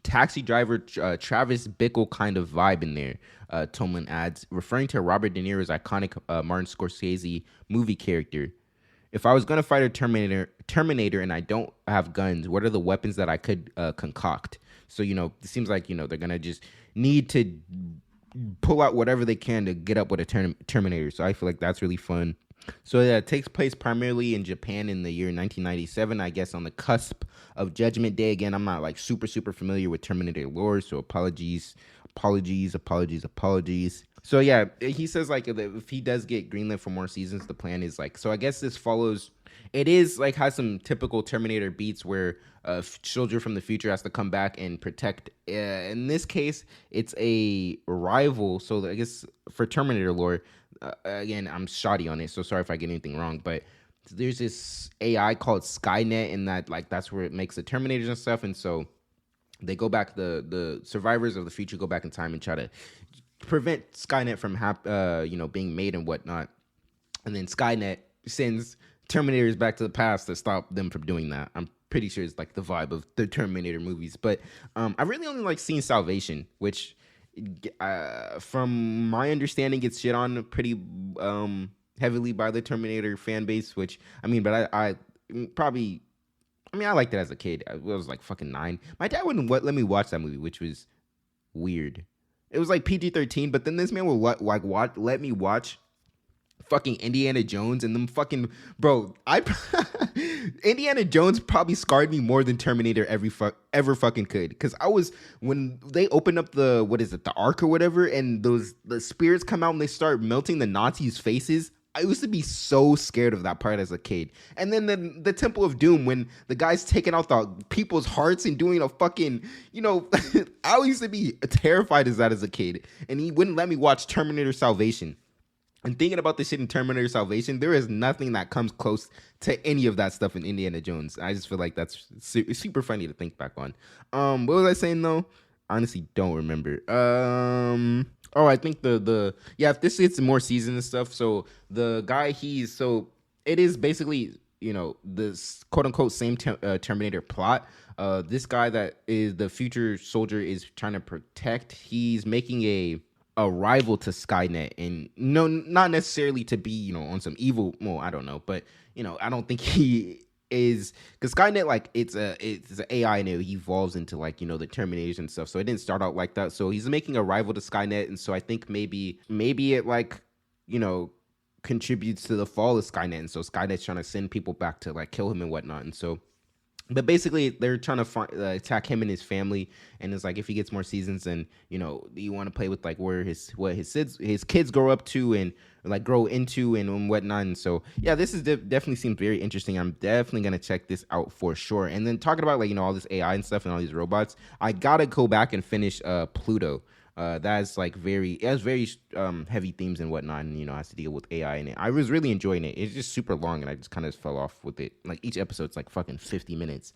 Taxi Driver Travis Bickle kind of vibe in there. Tomlin adds, referring to Robert De Niro's iconic Martin Scorsese movie character. if I was gonna fight a Terminator, and I don't have guns, what are the weapons that I could concoct? So it seems like they're gonna just need to pull out whatever they can to get up with a Terminator. So I feel like that's really fun. So yeah, it takes place primarily in Japan in the year 1997, I guess on the cusp of Judgment Day. Again, I'm not like super familiar with Terminator lore, so apologies. So yeah, he says like if he does get greenlit for more seasons, the plan is like, so I guess this follows, it is like has some typical Terminator beats where a soldier from the future has to come back and protect. In this case, it's a rival. So I guess for Terminator lore, again, I'm shoddy on it, so sorry if I get anything wrong, but there's this AI called Skynet, and that's where it makes the Terminators and stuff, and so they go back, the survivors of the future go back in time and try to prevent Skynet from being made and whatnot, and then Skynet sends Terminators back to the past to stop them from doing that. I'm pretty sure it's like the vibe of the Terminator movies, but I really only like seen Salvation, which from my understanding gets shit on pretty heavily by the Terminator fan base, which but I probably, I liked it as a kid. I was like fucking 9. My dad wouldn't let me watch that movie, which was weird. It was like PG-13, but then this man will let me watch fucking Indiana Jones, and them fucking Indiana Jones probably scarred me more than Terminator ever fucking could, because when they open up the Ark or whatever, and the spirits come out and they start melting the Nazis' faces, I used to be so scared of that part as a kid. And then the Temple of Doom, when the guy's taking out the people's hearts and doing a fucking, I used to be terrified as that as a kid, and he wouldn't let me watch Terminator Salvation. And thinking about this shit in Terminator Salvation, there is nothing that comes close to any of that stuff in Indiana Jones. I just feel like that's super funny to think back on. What was I saying though? Honestly, don't remember. I think if this gets more seasons and stuff. So the guy, it is basically this quote unquote same Terminator plot. This guy that is the future soldier is trying to protect. He's making a rival to Skynet, and not necessarily to be on some evil. Well, I don't know, but I don't think he is, because Skynet, like, it's an AI, and it evolves into like the Terminators and stuff. So it didn't start out like that. So he's making a rival to Skynet, and so I think maybe it like contributes to the fall of Skynet, and so Skynet's trying to send people back to like kill him and whatnot, and so. But basically, they're trying to attack him and his family, and it's like if he gets more seasons, then you want to play with like where his kids grow up to and like grow into and whatnot. And so yeah, this is definitely seems very interesting. I'm definitely gonna check this out for sure. And then talking about like all this AI and stuff and all these robots, I gotta go back and finish Pluto. That's like it has very heavy themes and whatnot, and has to deal with AI in it. I was really enjoying it. It's just super long, and I just kind of fell off with it. Like each episode's like fucking 50 minutes,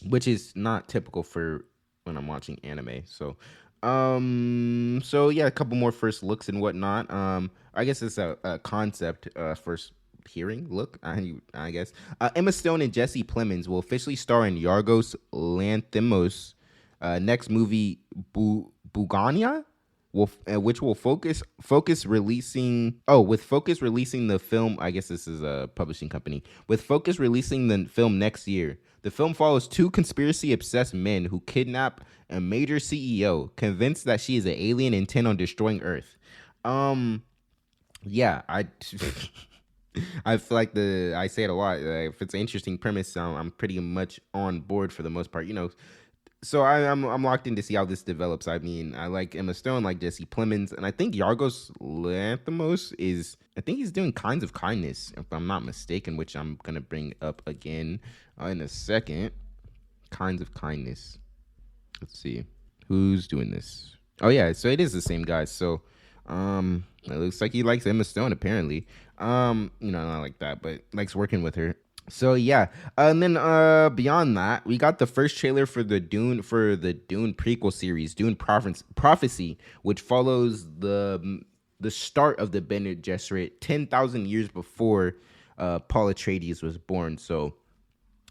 which is not typical for when I'm watching anime. So yeah, a couple more first looks and whatnot. I guess it's a concept first hearing look. I guess Emma Stone and Jesse Plemons will officially star in Yorgos Lanthimos' next movie, Bugonia, which will Focus releasing the film. I guess this is a publishing company, with Focus releasing the film next year. The film follows two conspiracy-obsessed men who kidnap a major CEO, convinced that she is an alien intent on destroying Earth. Yeah, I I feel like I say it a lot. If it's an interesting premise, I'm pretty much on board for the most part. So I'm locked in to see how this develops. I like Emma Stone, like Jesse Plemons, and I think Yorgos Lanthimos he's doing Kinds of Kindness, if I'm not mistaken, which I'm gonna bring up again in a second. Kinds of Kindness. Let's see who's doing this. Oh yeah, so it is the same guy. So it looks like he likes Emma Stone apparently. Not like that, but likes working with her. So yeah, and then beyond that, we got the first trailer for the Dune prequel series, Dune Prophecy, which follows the start of the Bene Gesserit 10,000 years before Paul Atreides was born. So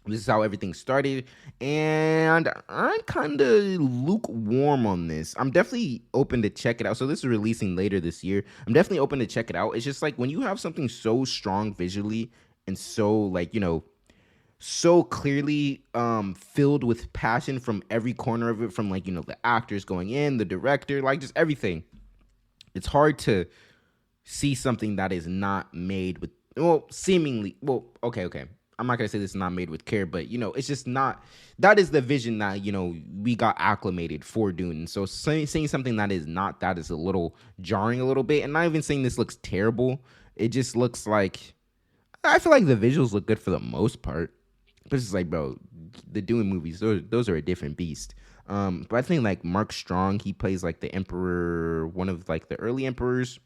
This is how everything started, and I'm kind of lukewarm on this. I'm definitely open to check it out. So this is releasing later this year. I'm definitely open to check it out. It's just like when you have something so strong visually and so like, so clearly filled with passion from every corner of it, from like, the actors going in, the director, like just everything. It's hard to see something that is not made with, well, seemingly, well, okay. I'm not gonna say this is not made with care, but it's just not. That is the vision that we got acclimated for Dune. And so saying something that is not that is a little jarring, a little bit. And not even saying this looks terrible. It just looks like, I feel like the visuals look good for the most part, but it's just like, bro, the Dune movies, those are a different beast. But I think like Mark Strong, he plays like the Emperor, one of like the early emperors.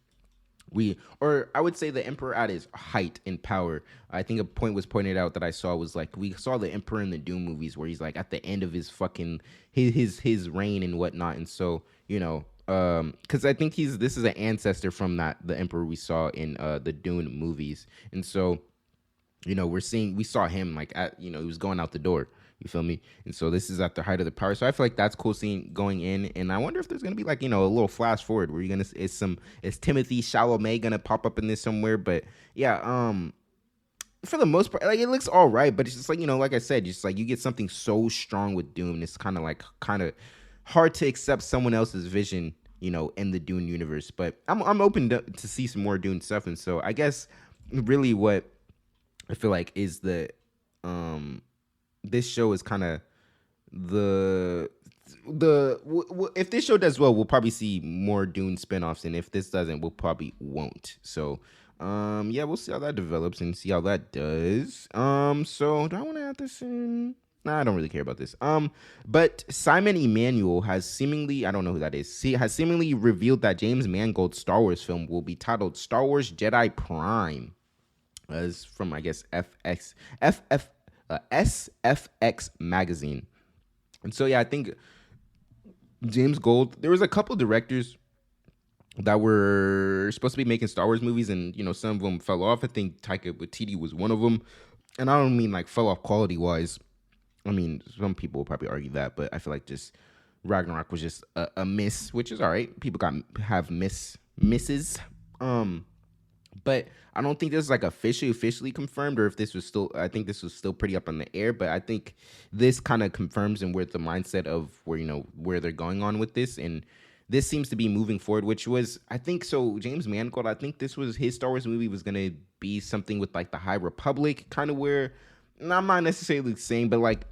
Or I would say the Emperor at his height in power. I think a point was pointed out that I saw was like, we saw the Emperor in the Doom movies where he's like at the end of his fucking his reign and whatnot. And so because I think this is an ancestor from the Emperor we saw in the Dune movies. And so we saw him like he was going out the door. You feel me? And so this is at the height of the power. So I feel like that's cool seeing going in. And I wonder if there's gonna be like, a little flash forward where is Timothée Chalamet gonna pop up in this somewhere? But yeah, for the most part, like it looks all right, but it's just like, like I said, just like you get something so strong with Dune, it's kind of hard to accept someone else's vision, in the Dune universe. But I'm open to see some more Dune stuff. And so I guess really what I feel like is this show is kind of if this show does well, we'll probably see more Dune spinoffs, and if this doesn't, we'll probably won't. So yeah, we'll see how that develops and see how that does. So do I want to add this in? Nah, I don't really care about this. But Simon Emanuel has seemingly, I don't know who that is, has seemingly revealed that James Mangold's Star Wars film will be titled Star Wars Jedi Prime. As from, I guess, SFX magazine. And so yeah, I think James Gold, there was a couple directors that were supposed to be making Star Wars movies, and some of them fell off. I think Taika Waititi was one of them, and I don't mean like fell off quality wise. I mean, some people will probably argue that, but I feel like just Ragnarok was just a miss, which is all right. People have misses. But I don't think this is like officially confirmed, or if this was still, I think this was still pretty up in the air. But I think this kind of confirms and where the mindset of where they're going on with this, and this seems to be moving forward, which was, I think, so James Mangold, I think this was his Star Wars movie was gonna be something with like the High Republic, kind of where, I'm not necessarily saying, but like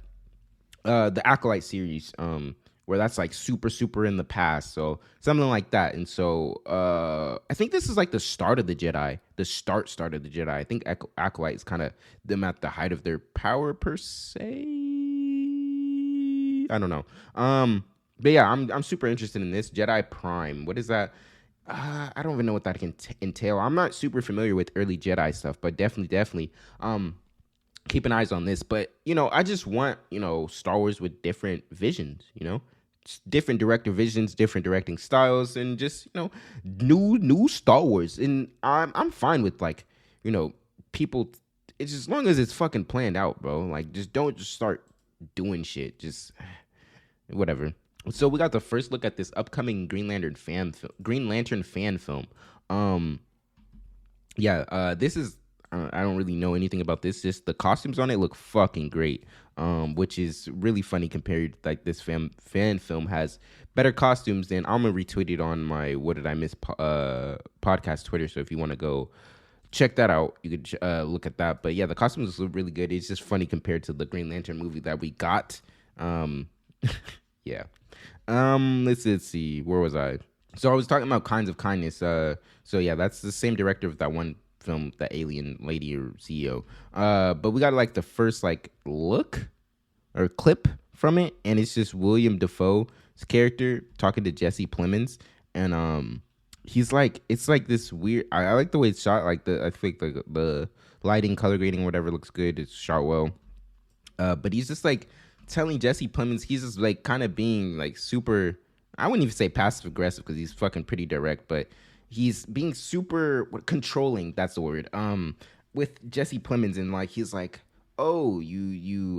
the Acolyte series, where that's like super in the past, so something like that. And so I think this is like the start of the Jedi, the start of the Jedi. I think Acolyte is kind of them at the height of their power per se. I don't know. But yeah, I'm super interested in this Jedi Prime. What is that? I don't even know what that can entail. I'm not super familiar with early Jedi stuff, but definitely keep an eyes on this. But I just want Star Wars with different visions, different director visions, different directing styles, and just new Star Wars. And I'm fine with like people. It's just, as long as it's fucking planned out, bro. Like just don't just start doing shit. Just whatever. So we got the first look at this upcoming Green Lantern fan film. This is, I don't really know anything about this. Just the costumes on it look fucking great, which is really funny compared, like, this fan film has better costumes than, I'm gonna retweet it on my What Did I Miss podcast Twitter. So if you want to go check that out, you could look at that. But yeah, the costumes look really good. It's just funny compared to the Green Lantern movie that we got. Yeah. Let's see. Where was I? So I was talking about Kinds of Kindness. So yeah, that's the same director of that one film, The Alien Lady or CEO. But we got like the first like look or clip from it, and it's just William Dafoe's character talking to Jesse Plemons, and he's like, it's like this weird. I like the way it's shot. Like I think the lighting, color grading, whatever looks good. It's shot well. But he's just like telling Jesse Plemons, he's just like kind of being like super, I wouldn't even say passive aggressive because he's fucking pretty direct, but he's being super controlling, that's the word, with Jesse Plemons. And like he's like, oh,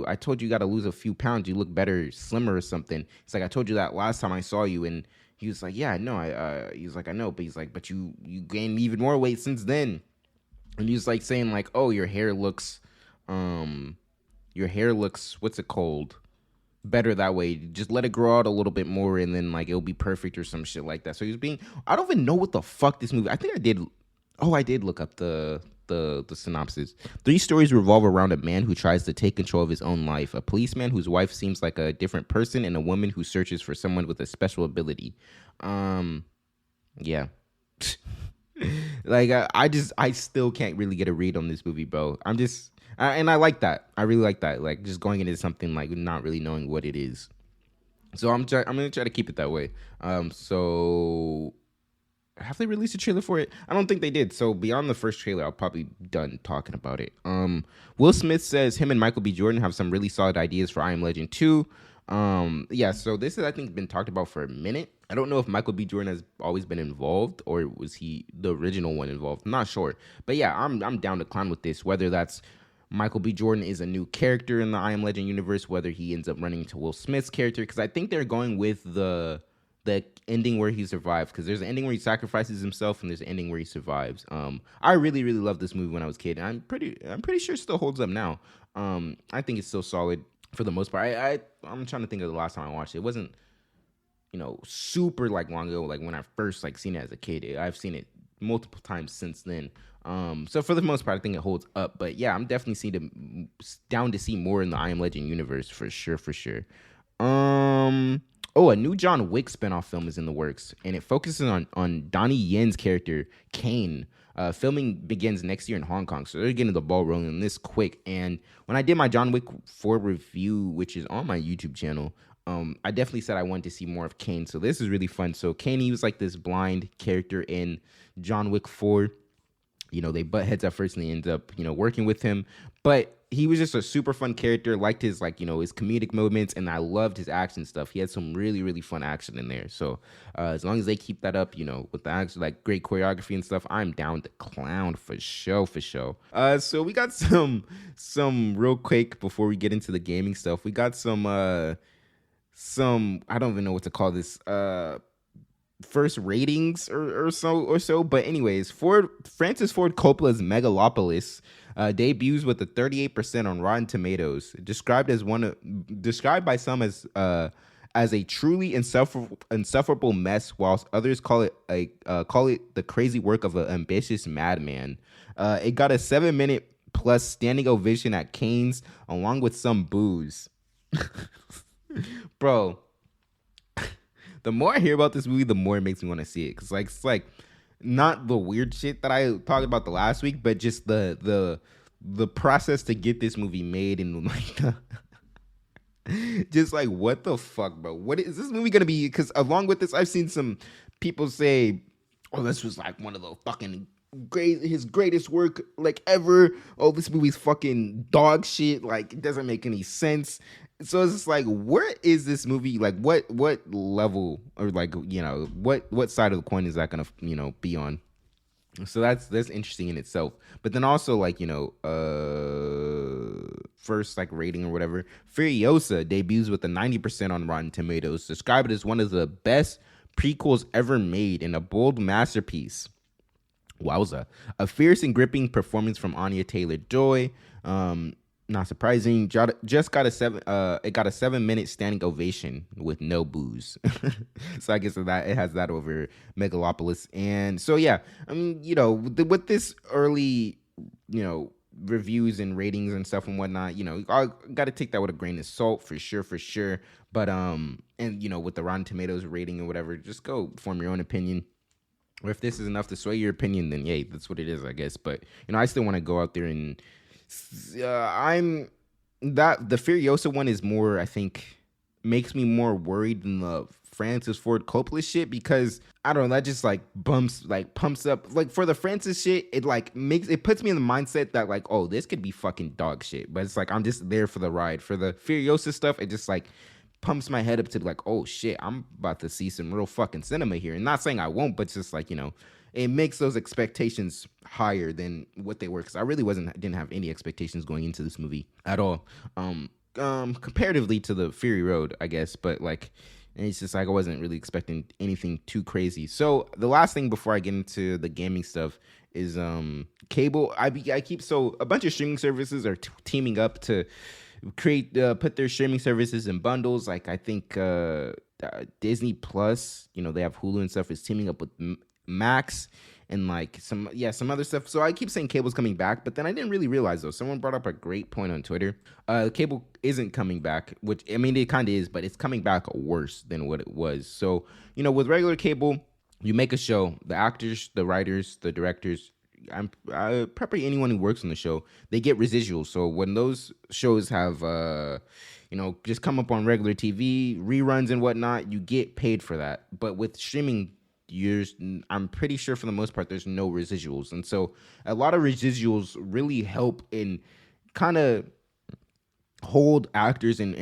I told you got to lose a few pounds. You look better, slimmer or something. It's like, I told you that last time I saw you. And he was like, yeah, I know. He's like, I know. But he's like, but you gained even more weight since then. And he was like saying like, oh, your hair looks, what's it called? Better that way. Just let it grow out a little bit more, and then like it'll be perfect or some shit like that. So he was being. I don't even know what the fuck this movie. I think I did. Oh, I did look up the synopsis. 3 stories revolve around a man who tries to take control of his own life, a policeman whose wife seems like a different person, and a woman who searches for someone with a special ability. Yeah. Like I still can't really get a read on this movie, bro. And I like that. I really like that. Like just going into something like not really knowing what it is. So I'm gonna try to keep it that way. So have they released a trailer for it? I don't think they did. So beyond the first trailer, I'll probably be done talking about it. Will Smith says him and Michael B. Jordan have some really solid ideas for I Am Legend 2. Yeah, so this has, I think, been talked about for a minute. I don't know if Michael B. Jordan has always been involved or was he the original one involved. I'm not sure. But yeah, I'm down to clown with this, whether that's Michael B. Jordan is a new character in the I Am Legend universe, whether he ends up running to Will Smith's character, because I think they're going with the ending where he survives, because there's an ending where he sacrifices himself and there's an ending where he survives. I really, really loved this movie when I was a kid, and I'm pretty sure it still holds up now. I think it's still solid for the most part. I'm trying to think of the last time I watched it. It wasn't, super like long ago, like when I first like seen it as a kid. I've seen it multiple times since then. So for the most part, I think it holds up. But yeah, I'm definitely down to see more in the I Am Legend universe for sure. Oh, a new John Wick spinoff film is in the works, and it focuses on Donnie Yen's character, Kane. Filming begins next year in Hong Kong, so they're getting the ball rolling this quick. And when I did my John Wick 4 review, which is on my YouTube channel, I definitely said I wanted to see more of Kane, so this is really fun. So Kane, he was like this blind character in John Wick 4. They butt heads at first and they end up, working with him. But he was just a super fun character. Liked his, his comedic moments, and I loved his action stuff. He had some really, really fun action in there. So as long as they keep that up, with the action, like great choreography and stuff, I'm down to clown for sure. So we got some real quick before we get into the gaming stuff. We got some I don't even know what to call this. First ratings or so. But anyways, Francis Ford Coppola's Megalopolis debuts with a 38% on Rotten Tomatoes, described by some as a truly insufferable mess, whilst others call it the crazy work of an ambitious madman. It got a 7-minute plus standing ovation at Cannes, along with some boos. Bro, the more I hear about this movie, the more it makes me want to see it. Cause it's like not the weird shit that I talked about the last week, but just the process to get this movie made, and like just like, what the fuck, bro? What is this movie gonna be? Because along with this, I've seen some people say, "Oh, this was like one of the fucking his greatest work like ever. Oh, this movie's fucking dog shit. Like, it doesn't make any sense." So it's just like, where is this movie? Like, what level, or like, what side of the coin is that gonna be on? So that's interesting in itself. But then also, like, first like rating or whatever, Furiosa debuts with a 90% on Rotten Tomatoes, described as one of the best prequels ever made and a bold masterpiece. Wowza. A fierce and gripping performance from Anya Taylor-Joy. Not surprising. Just got a 7-minute standing ovation with no boos. So I guess that it has that over Megalopolis. And so yeah, I mean, with this early, reviews and ratings and stuff and whatnot, I got to take that with a grain of salt for sure. But and with the Rotten Tomatoes rating or whatever, just go form your own opinion. Or if this is enough to sway your opinion, then yay, that's what it is, I guess. But I still want to go out there and the Furiosa one is more, I think, makes me more worried than the Francis Ford Coppola shit, because I don't know, that just like pumps up, like for the Francis shit, it like puts me in the mindset that like, oh, this could be fucking dog shit, but it's like I'm just there for the ride. For the Furiosa stuff, it just like pumps my head up to be like, oh shit, I'm about to see some real fucking cinema here. And not saying I won't, but it's just like, it makes those expectations higher than what they were, because I really didn't have any expectations going into this movie at all. Comparatively to the Fury Road, I guess, but like, it's just like I wasn't really expecting anything too crazy. So the last thing before I get into the gaming stuff is cable. I keep, so a bunch of streaming services are teaming up to create put their streaming services in bundles. Like I think Disney Plus, they have Hulu and stuff, is teaming up with Max and like some other stuff. So I keep saying cable's coming back, but then I didn't really realize, though. Someone brought up a great point on Twitter. Cable isn't coming back, which I mean it kind of is, but it's coming back worse than what it was. So with regular cable, you make a show, the actors, the writers, the directors, probably anyone who works on the show, they get residuals. So when those shows have just come up on regular TV, reruns and whatnot, you get paid for that. But with streaming, I'm pretty sure for the most part there's no residuals, and so a lot of residuals really help in kind of hold actors and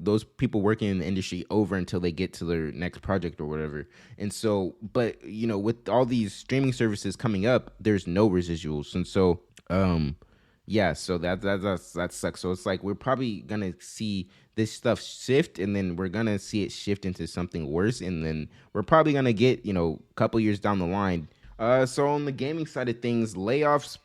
those people working in the industry over until they get to their next project or whatever. And so, but with all these streaming services coming up, there's no residuals, and so so that sucks. So it's like we're probably gonna see this stuff shift, and then we're gonna see it shift into something worse, and then we're probably gonna get a couple years down the line. So on the gaming side of things, the layoff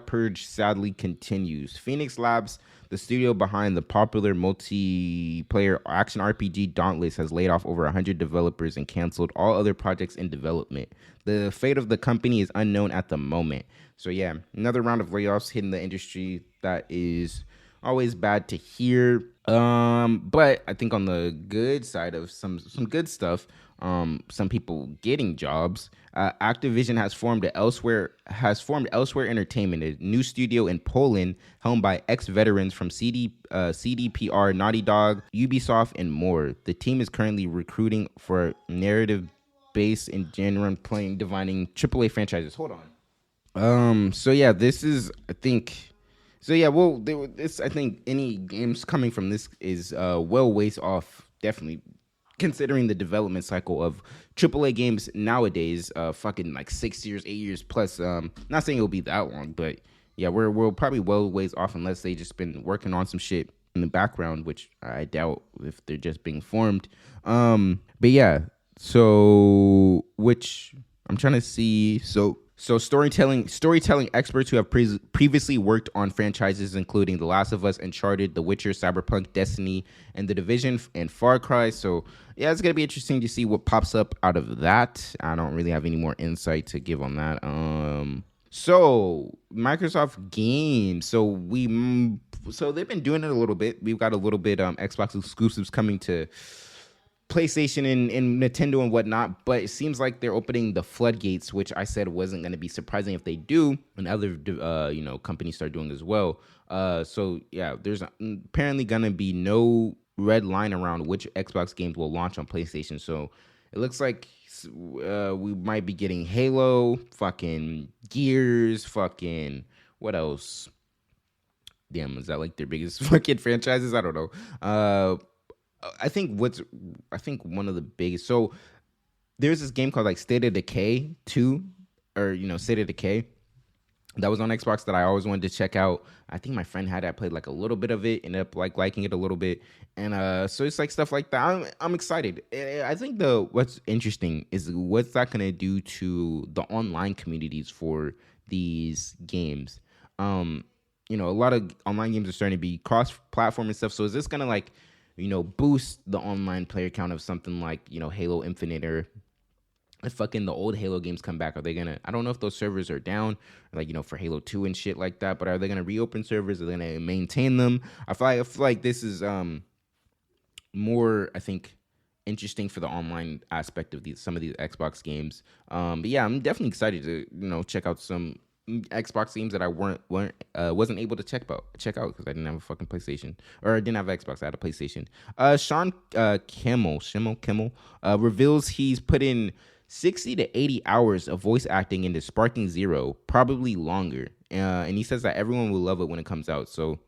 purge sadly continues. Phoenix Labs, the studio behind the popular multiplayer action RPG Dauntless, has laid off over 100 developers and canceled all other projects in development. The fate of the company is unknown at the moment. So yeah, another round of layoffs hitting the industry. That is always bad to hear. But I think on the good side of some good stuff, some people getting jobs. Activision has formed Elsewhere Entertainment, a new studio in Poland, helmed by ex-veterans from CDPR, Naughty Dog, Ubisoft, and more. The team is currently recruiting for narrative-based and genre-playing divining AAA franchises. Hold on. So yeah, this is, I think. So yeah, well, I think any games coming from this is well ways off, definitely, considering the development cycle of AAA games nowadays. Fucking like 6 years, 8 years plus. Not saying it'll be that long, but yeah, we're probably well ways off, unless they just been working on some shit in the background, which I doubt if they're just being formed. But yeah, so which I'm trying to see. So storytelling experts who have previously worked on franchises including The Last of Us, Uncharted, The Witcher, Cyberpunk, Destiny, and The Division, and Far Cry. So yeah, it's gonna be interesting to see what pops up out of that. I don't really have any more insight to give on that. So Microsoft games. So they've been doing it a little bit. We've got a little bit Xbox exclusives coming to PlayStation and Nintendo and whatnot, but it seems like they're opening the floodgates, which I said wasn't going to be surprising if they do, and other companies start doing as well. So yeah, there's apparently going to be no red line around which Xbox games will launch on PlayStation. So it looks like we might be getting Halo, fucking Gears, fucking what else? Damn, is that like their biggest fucking franchises? I don't know. I think one of the biggest. So there's this game called like State of Decay 2, or State of Decay, that was on Xbox that I always wanted to check out. I think my friend had it. I played like a little bit of it, ended up like liking it a little bit, and so it's like stuff like that. I'm excited. I think what's interesting is what's that gonna do to the online communities for these games. A lot of online games are starting to be cross-platform and stuff. So is this gonna like boost the online player count of something like, Halo Infinite, or if fucking the old Halo games come back? Are they gonna, I don't know if those servers are down, like, for Halo 2 and shit like that, but are they gonna reopen servers? Are they gonna maintain them? I feel like this is more, I think, interesting for the online aspect of some of these Xbox games. But yeah, I'm definitely excited to, check out some Xbox games that I wasn't able to check out because I didn't have a fucking PlayStation, or I didn't have an Xbox. I had a PlayStation. Sean Kimmel reveals he's put in 60 to 80 hours of voice acting into Sparking Zero, probably longer. And he says that everyone will love it when it comes out. So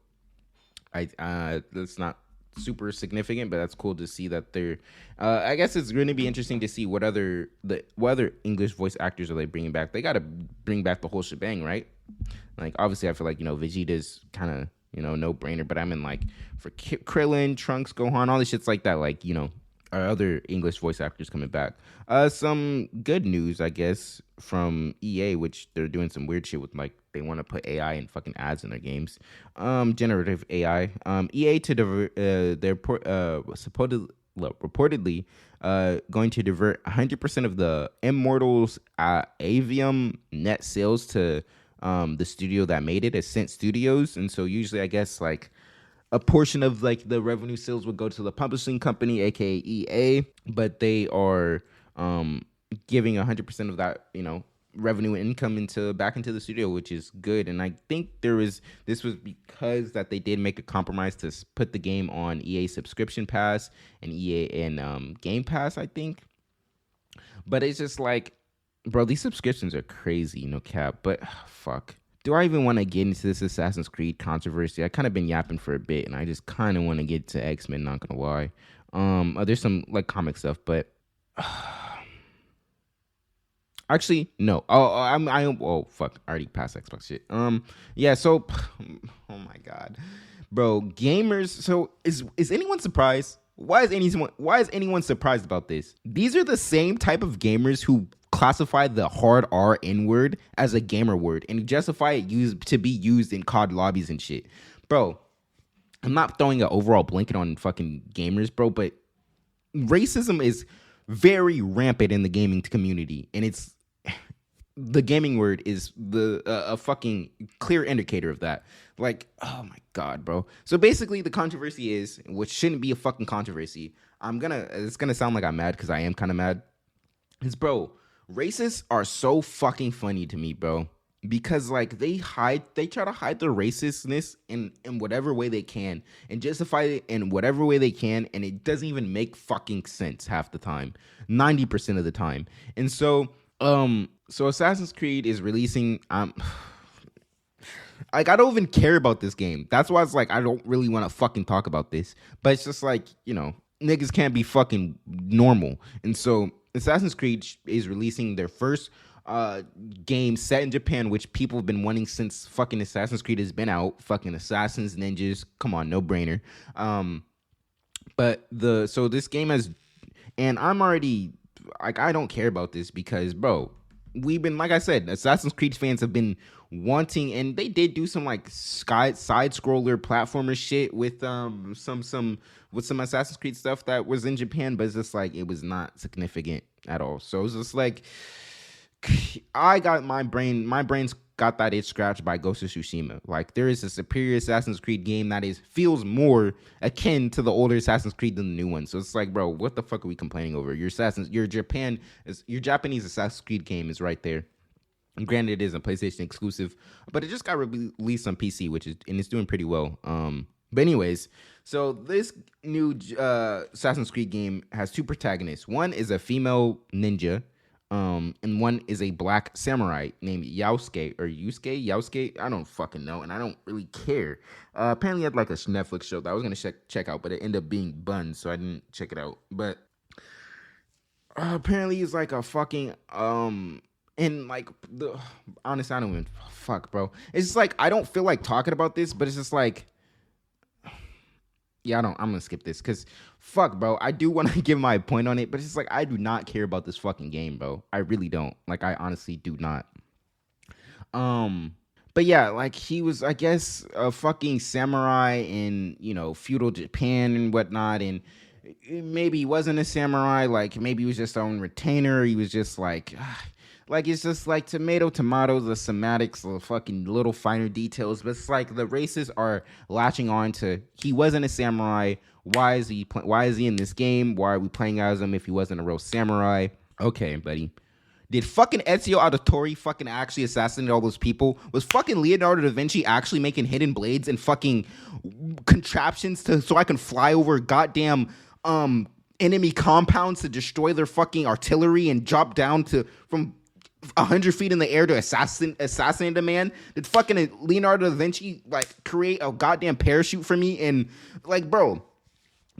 let's not super significant, but that's cool to see that they're. I guess it's going to be interesting to see what other English voice actors are they bringing back. They got to bring back the whole shebang, right? Like, obviously, I feel like, Vegeta's kind of, no brainer, but I mean, like, for Krillin, Trunks, Gohan, all this shit's like that, like, our other English voice actors coming back. Some good news, I guess, from EA, which they're doing some weird shit with, like, they want to put AI and fucking ads in their games. Generative AI. EA they're reportedly going to divert 100% of the Immortals Avium net sales to the studio that made it, Ascent Studios. And so usually, I guess, like, a portion of, like, the revenue sales would go to the publishing company, aka EA, but they are giving 100% of that, revenue and income back into the studio, which is good. And I think this was because that they did make a compromise to put the game on EA subscription pass and EA and Game Pass, I think. But it's just like, bro, these subscriptions are crazy, no cap. But fuck. Do I even want to get into this Assassin's Creed controversy? I kind of been yapping for a bit, and I just kind of want to get to X-Men, not going to lie. There's some, like, comic stuff, but... Actually, no. Oh, fuck. I already passed Xbox shit. Yeah, so... Oh, my God. Bro, gamers... So, is anyone surprised? Why is anyone surprised about this? These are the same type of gamers who classify the hard R N-word as a gamer word and justify it to be used in COD lobbies and shit. Bro, I'm not throwing an overall blanket on fucking gamers, bro, but racism is very rampant in the gaming community, and it's the gaming word is a fucking clear indicator of that. Like, oh my God, bro. So basically the controversy is, which shouldn't be a fucking controversy, it's gonna sound like I'm mad because I am kind of mad, is, bro, racists are so fucking funny to me, bro, because, like, they try to hide their racistness in whatever way they can and justify it in whatever way they can, and it doesn't even make fucking sense half the time, 90% of the time. And so Assassin's Creed is releasing, like, I don't even care about this game. That's why it's like, I don't really want to fucking talk about this, but it's just like, niggas can't be fucking normal. And so Assassin's Creed is releasing their first game set in Japan, which people have been wanting since fucking Assassin's Creed has been out. Fucking Assassins, Ninjas, come on, no brainer. So this game has, and I'm already, like, I don't care about this because, bro, we've been, like I said, Assassin's Creed fans have been wanting, and they did do some, like, side scroller platformer shit with some Assassin's Creed stuff that was in Japan, but it's just like, it was not significant at all. So it's just like, I got my brain's got that itch scratched by Ghost of Tsushima. Like, there is a superior Assassin's Creed game that feels more akin to the older Assassin's Creed than the new one. So it's like, bro, what the fuck are we complaining over? Your Japanese Assassin's Creed game is right there. And granted, it is a PlayStation exclusive, but it just got released on PC, and it's doing pretty well. But anyways, so this new Assassin's Creed game has two protagonists. One is a female ninja, and one is a black samurai named Yasuke. I don't fucking know, and I don't really care. Apparently, he had, like, a Netflix show that I was gonna check out, but it ended up being Bun, so I didn't check it out. But apparently, he's like a fucking and, like, honestly, I don't even fuck, bro. It's just like, I don't feel like talking about this, but it's just like, yeah, I'm gonna skip this because fuck, bro. I do want to give my point on it, but it's just like, I do not care about this fucking game, bro. I really don't. Like, I honestly do not. But yeah, like, he was, I guess, a fucking samurai in, feudal Japan and whatnot, and maybe he wasn't a samurai. Like, maybe he was just on retainer. He was just like, it's just like tomato, the semantics, the fucking little finer details. But it's like the racists are latching on to, he wasn't a samurai. Why is he in this game? Why are we playing as him if he wasn't a real samurai? Okay, buddy. Did fucking Ezio Auditore fucking actually assassinate all those people? Was fucking Leonardo da Vinci actually making hidden blades and fucking contraptions so I can fly over goddamn enemy compounds to destroy their fucking artillery and drop down from 100 feet in the air to assassinate a man? Did fucking Leonardo da Vinci, like, create a goddamn parachute for me? And, like, bro,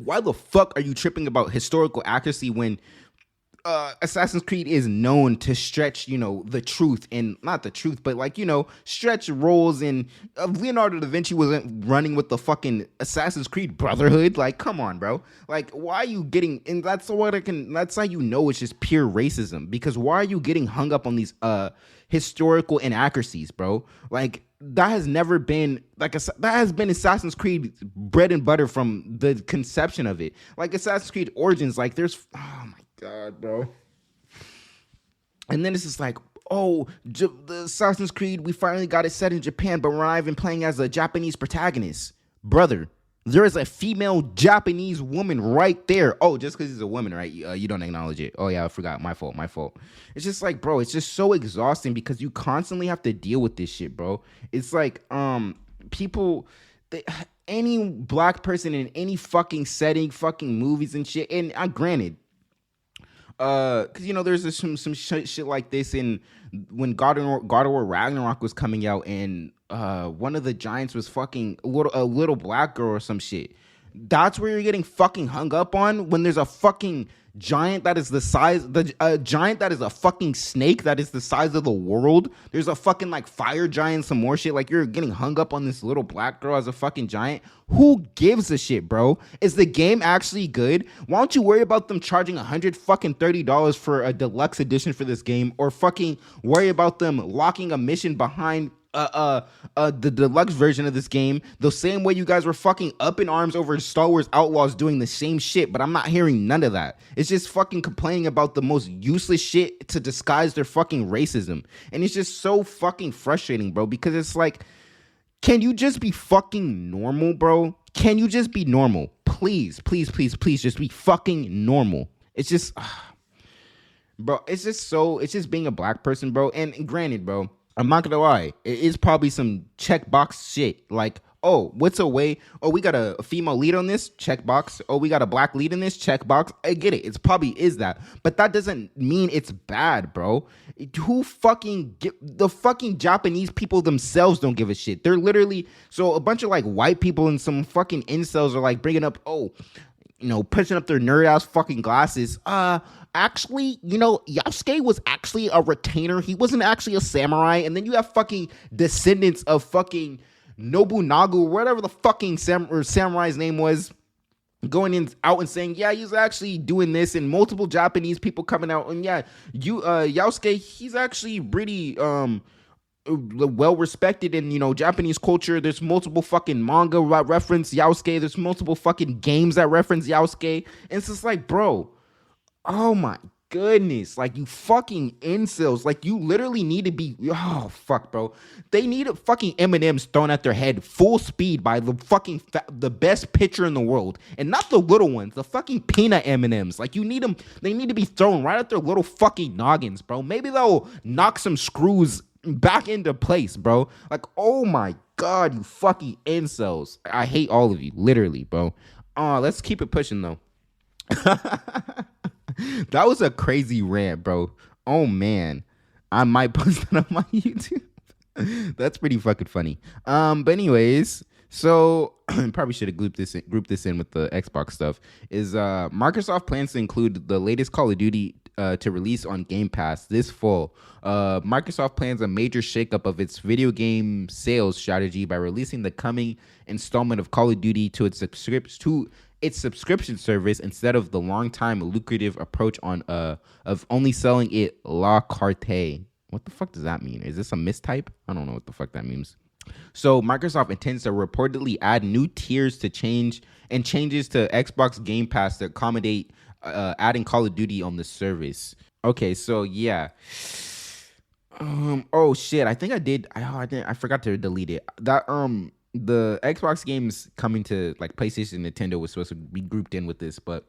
why the fuck are you tripping about historical accuracy when Assassin's Creed is known to stretch, the truth, and not the truth, but like, stretch roles. And Leonardo da Vinci wasn't running with the fucking Assassin's Creed Brotherhood. Like, come on, bro. Like, why are you getting? And that's how you know it's just pure racism. Because why are you getting hung up on these historical inaccuracies, bro? Like, that has never been that has been Assassin's Creed bread and butter from the conception of it. Like Assassin's Creed Origins, like there's God, bro. And then it's just like, the Assassin's Creed, we finally got it set in Japan, but we're not even playing as a Japanese protagonist. Brother, there is a female Japanese woman right there. Oh, just because he's a woman, right? You don't acknowledge it. Oh, yeah, I forgot. My fault. It's just like, bro, it's just so exhausting because you constantly have to deal with this shit, bro. It's like, people... any black person in any fucking setting, fucking movies and shit, and granted, because there's some shit like this in when God of War Ragnarok was coming out, and one of the giants was fucking a little black girl or some shit. That's where you're getting fucking hung up on, when there's a fucking giant that is the size, giant that is a fucking snake that is the size of the world. There's a fucking like fire giant, some more shit. Like, you're getting hung up on this little black girl as a fucking giant. Who gives a shit, bro? Is the game actually good? Why don't you worry about them charging $130 for a deluxe edition for this game, or fucking worry about them locking a mission behind the deluxe version of this game, the same way you guys were fucking up in arms over Star Wars Outlaws doing the same shit. But I'm not hearing none of that. It's just fucking complaining about the most useless shit to disguise their fucking racism. And it's just so fucking frustrating, bro, because it's like, can you just be fucking normal, bro? Can you just be normal? Please just be fucking normal. It's just bro, it's just being a black person, bro. And granted, bro, I'm not gonna lie, it is probably some checkbox shit. Like, what's a way? We got a female lead on this, checkbox. We got a black lead in this, checkbox. I get it. It's probably is that, but that doesn't mean it's bad, bro. Who fucking the fucking Japanese people themselves don't give a shit. They're literally, so a bunch of like white people and some fucking incels are like bringing up, pushing up their nerd ass fucking glasses. Actually, Yasuke was actually a retainer. He wasn't actually a samurai. And then you have fucking descendants of fucking Nobunaga, or whatever the fucking samurai's name was, going out and saying, yeah, he's actually doing this, and multiple Japanese people coming out, and Yasuke, he's actually pretty well respected in Japanese culture. There's multiple fucking manga reference Yasuke. There's multiple fucking games that reference Yasuke. And it's just like, bro, oh my goodness, like, you fucking incels, like, you literally need to be, fuck, bro. They need a fucking M&Ms thrown at their head full speed by the fucking the best pitcher in the world, and not the little ones, the fucking peanut M&Ms. Like, you need them, they need to be thrown right at their little fucking noggins, bro. Maybe they'll knock some screws back into place, bro. Like, oh my god, you fucking incels. I hate all of you, literally, bro. Let's keep it pushing though. That was a crazy rant, bro. Oh man, I might post that on my YouTube. That's pretty fucking funny. But anyways, so probably should have grouped this in with the Xbox stuff. Is Microsoft plans to include the latest Call of Duty to release on Game Pass this fall. Microsoft plans a major shakeup of its video game sales strategy by releasing the coming installment of Call of Duty to its subscription service instead of the long-time lucrative approach of only selling it la carte. What the fuck does that mean? Is this a mistype? I don't know what the fuck that means. So Microsoft intends to reportedly add new tiers changes to Xbox Game Pass to accommodate adding Call of Duty on the service. Okay, so yeah. Oh shit, I think I did. I forgot to delete it. That the Xbox games coming to like PlayStation and Nintendo was supposed to be grouped in with this, but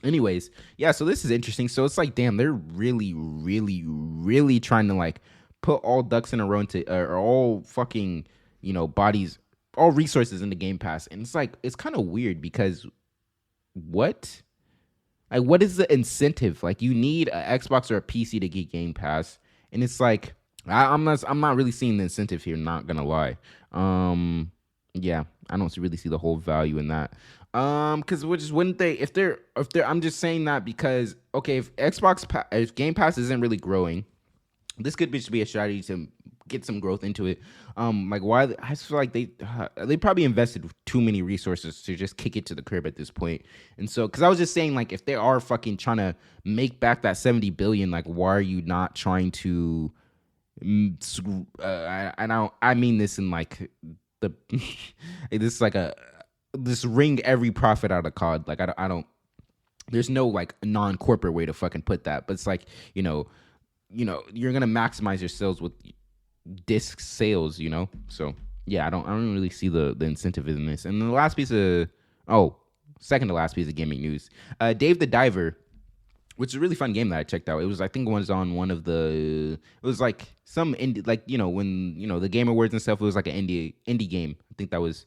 anyways, yeah, so this is interesting. So it's like, damn, they're really, really, really trying to like put all ducks in a row into or all fucking, bodies, all resources into Game Pass. And it's like, it's kind of weird because what? Like, what is the incentive? Like, you need an Xbox or a PC to get Game Pass. And it's like, I'm not really seeing the incentive here, not gonna lie. Yeah, I don't really see the whole value in that. Because which wouldn't they if they're I'm just saying that because okay, if Game Pass isn't really growing, this could just be a strategy to get some growth into it. Like why I just feel like they probably invested too many resources to just kick it to the curb at this point. And so, because I was just saying, like, if they are fucking trying to make back that 70 billion, like, why are you not trying to? I mean this in like the this is like a this wring every profit out of COD. Like I don't. There's no like non-corporate way to fucking put that, but it's like you're gonna maximize your sales with disc sales, So yeah, I don't really see the incentive in this. And the last piece of second to last piece of gaming news, Dave the Diver, which is a really fun game that I checked out. It was I think was on one of the it was like some indie like when the Game Awards and stuff. It was like an indie game. I think that was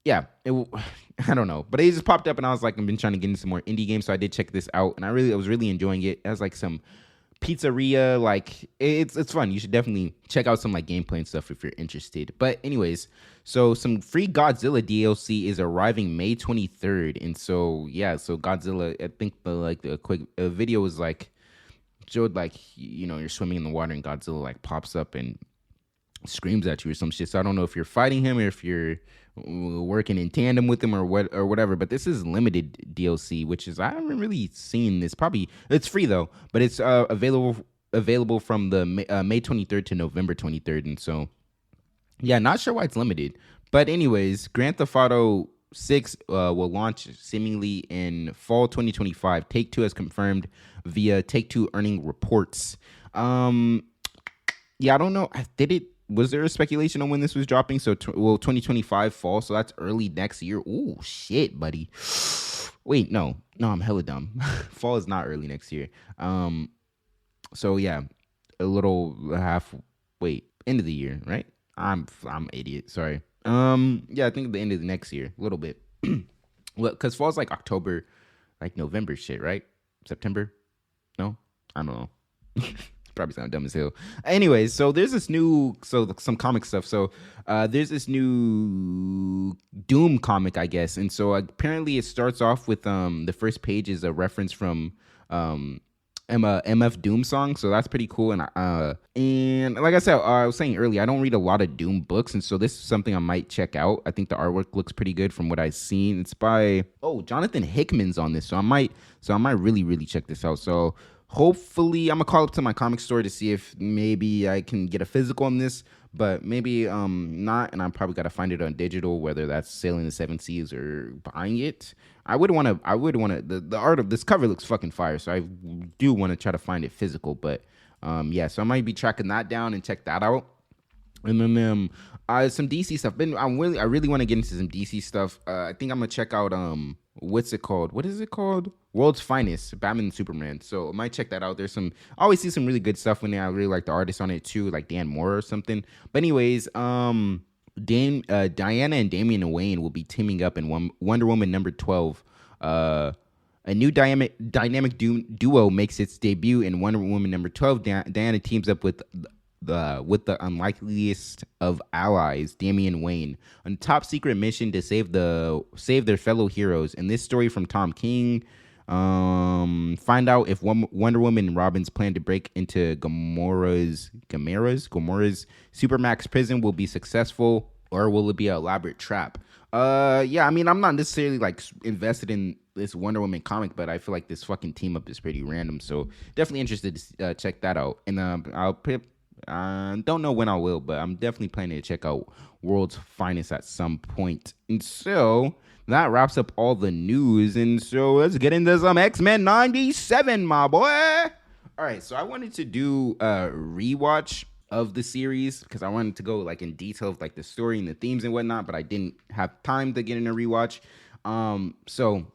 yeah. I don't know, but it just popped up and I was like I've been trying to get into some more indie games, so I did check this out and I was really enjoying it. It has like some pizzeria, like it's fun. You should definitely check out some like gameplay and stuff if you're interested. But anyways, so some free Godzilla DLC is arriving May 23rd, and so yeah, so Godzilla. I think the quick video was like showed like you're swimming in the water and Godzilla like pops up and screams at you or some shit. So I don't know if you're fighting him or if you're working in tandem with him or whatever. But this is limited DLC, which is I haven't really seen this. Probably it's free though, but it's available from the May 23rd to November 23rd, and so yeah, not sure why it's limited. But anyways, Grand Theft Auto 6 will launch seemingly in fall 2025. Take-Two has confirmed via Take-Two earning reports. Yeah, I don't know. Was there a speculation on when this was dropping? So, 2025 fall. So that's early next year. Ooh, shit, buddy. Wait, no, I'm hella dumb. Fall is not early next year. So yeah, a little end of the year, right? I'm idiot. Sorry. Yeah, I think the end of the next year, a little bit. Well, because fall's like October, like November shit, right? September? No, I don't know. Probably sound dumb as hell. Anyways, so there's this some comic stuff. So there's this new Doom comic, I guess. And so apparently it starts off with the first page is a reference from MF Doom song. So that's pretty cool. And like I said, I was saying earlier, I don't read a lot of Doom books. And so this is something I might check out. I think the artwork looks pretty good from what I've seen. It's by, Jonathan Hickman's on this. So I might really, really check this out. So hopefully, I'm gonna call up to my comic store to see if maybe I can get a physical on this, but maybe not, and I probably gotta find it on digital, whether that's sailing the seven seas or buying it. I would want to. The art of this cover looks fucking fire, so I do want to try to find it physical. But yeah, so I might be tracking that down and check that out. And then some DC stuff. I really want to get into some DC stuff. I think I'm gonna check out what's it called? What is it called? World's Finest, Batman and Superman. So I might check that out. I always see some really good stuff in there. I really like the artists on it too, like Dan Moore or something. But anyways, Diana and Damian Wayne will be teaming up in Wonder Woman number 12. A new dynamic duo makes its debut in Wonder Woman number 12. Diana teams up with the unlikeliest of allies, Damian Wayne, on a top secret mission to save their fellow heroes. In this story from Tom King, find out if Wonder Woman and Robin's plan to break into Gamora's Supermax prison will be successful, or will it be an elaborate trap? Yeah, I mean, I'm not necessarily like invested in this Wonder Woman comic, but I feel like this fucking team up is pretty random, so definitely interested to check that out. And don't know when I will, but I'm definitely planning to check out World's Finest at some point. And so that wraps up all the news. And so let's get into some X-Men 97, my boy. All right, so I wanted to do a rewatch of the series because I wanted to go like in detail of like the story and the themes and whatnot, but I didn't have time to get in a rewatch. So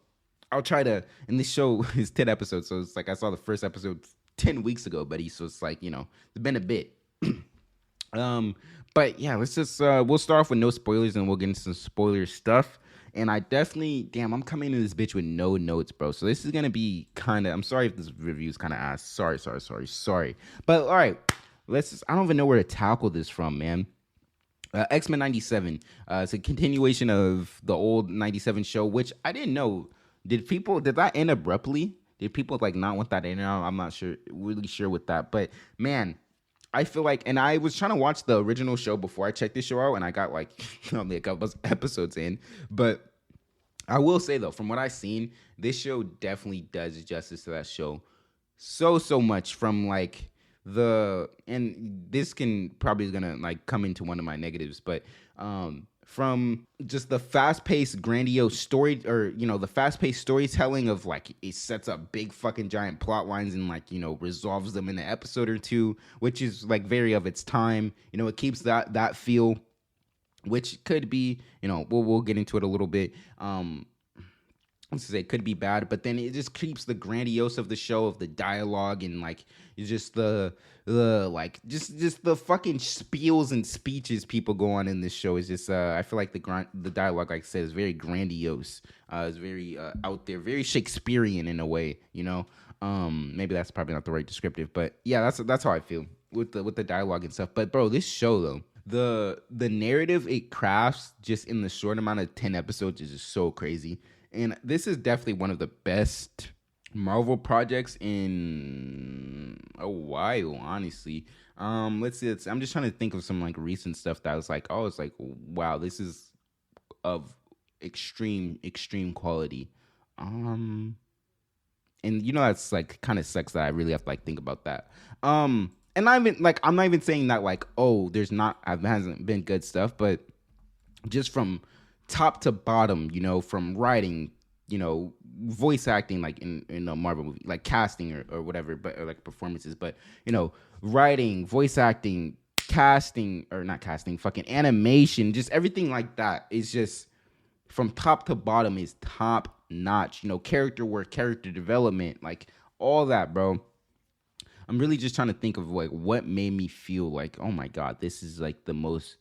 I'll try to. And this show is 10 episodes, so it's like I saw the first episode 10 weeks ago, buddy. So it's like it's been a bit. But yeah, let's just we'll start off with no spoilers and we'll get into some spoiler stuff. And I definitely, I'm coming into this bitch with no notes, bro. So this is gonna be kind of. I'm sorry if this review is kind of ass. Sorry. But all right, I don't even know where to tackle this from, man. X-Men 97. It's a continuation of the old 97 show, which I didn't know. Did that end abruptly? Did people like not want that in? I'm not really sure with that. But man, I feel like, and I was trying to watch the original show before I checked this show out, and I got like only a couple episodes in. But I will say though, from what I've seen, this show definitely does justice to that show so much. From like and this can probably is gonna like come into one of my negatives, but from just the fast-paced grandiose story, or the fast-paced storytelling of like it sets up big fucking giant plot lines and like resolves them in an episode or two, which is like very of its time. It keeps that feel, which could be, we'll get into it a little bit. Let's say it could be bad, but then it just keeps the grandiose of the show, of the dialogue, and like just the like just the fucking spiels and speeches people go on in this show is just I feel like the dialogue, like I said, is very grandiose. It's very out there, very Shakespearean in a way. Maybe that's probably not the right descriptive, but yeah, that's how I feel with the dialogue and stuff. But bro, this show though, the narrative it crafts just in the short amount of 10 episodes is just so crazy. And this is definitely one of the best Marvel projects in a while, honestly. Let's see. I'm just trying to think of some like recent stuff that I was like, oh, it's like, wow, this is of extreme quality. And that's like kind of sucks that I really have to like think about that. And I'm not even saying that like, oh, hasn't been good stuff, but just from top to bottom, from writing, voice acting, like in a Marvel movie, like casting or whatever, but or like performances, but writing, voice acting, casting, or not casting, fucking animation, just everything like that is just from top to bottom is top notch. Character work, character development, like all that, bro. I'm really just trying to think of like what made me feel like, oh my god, this is like the most.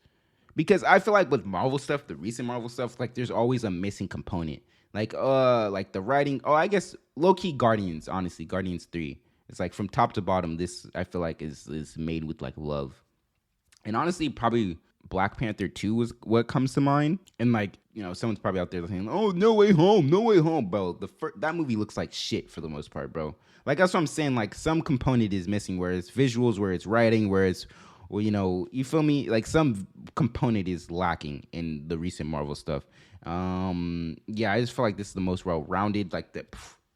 Because I feel like with Marvel stuff, the recent Marvel stuff, like there's always a missing component. Like the writing. Oh, I guess low-key Guardians, honestly, Guardians 3. It's like from top to bottom, this I feel like is made with like love. And honestly, probably Black Panther 2 was what comes to mind. And like, someone's probably out there saying, oh, No Way Home, bro. That movie looks like shit for the most part, bro. Like that's what I'm saying. Like some component is missing, where it's visuals, where it's writing, where it's, well, you feel me? Like some component is lacking in the recent Marvel stuff. Yeah, I just feel like this is the most well-rounded. Like the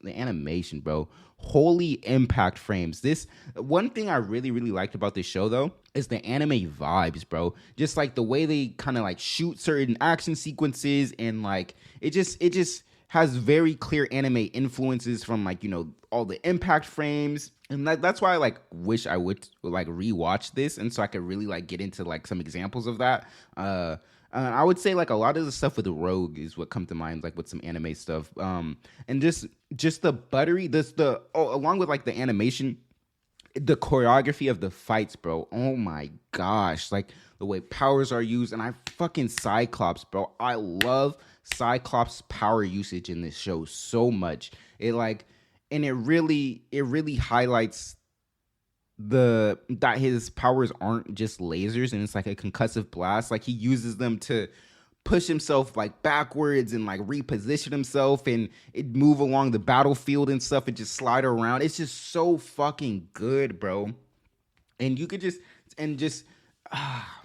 animation, bro. Holy impact frames. This one thing I really liked about this show though is the anime vibes, bro. Just like the way they kind of like shoot certain action sequences, and like it just has very clear anime influences from like all the impact frames. And that's why I like wish I would like rewatch this, and so I could really like get into like some examples of that. I would say like a lot of the stuff with the Rogue is what come to mind, like with some anime stuff. And just the buttery, along with like the animation, the choreography of the fights, bro. Oh my gosh, like the way powers are used, and I fucking Cyclops, bro. I love Cyclops' power usage in this show so much. It really highlights that his powers aren't just lasers, and it's like a concussive blast. Like he uses them to push himself like backwards and like reposition himself, and it move along the battlefield and stuff, and just slide around. It's just so fucking good, bro. And you could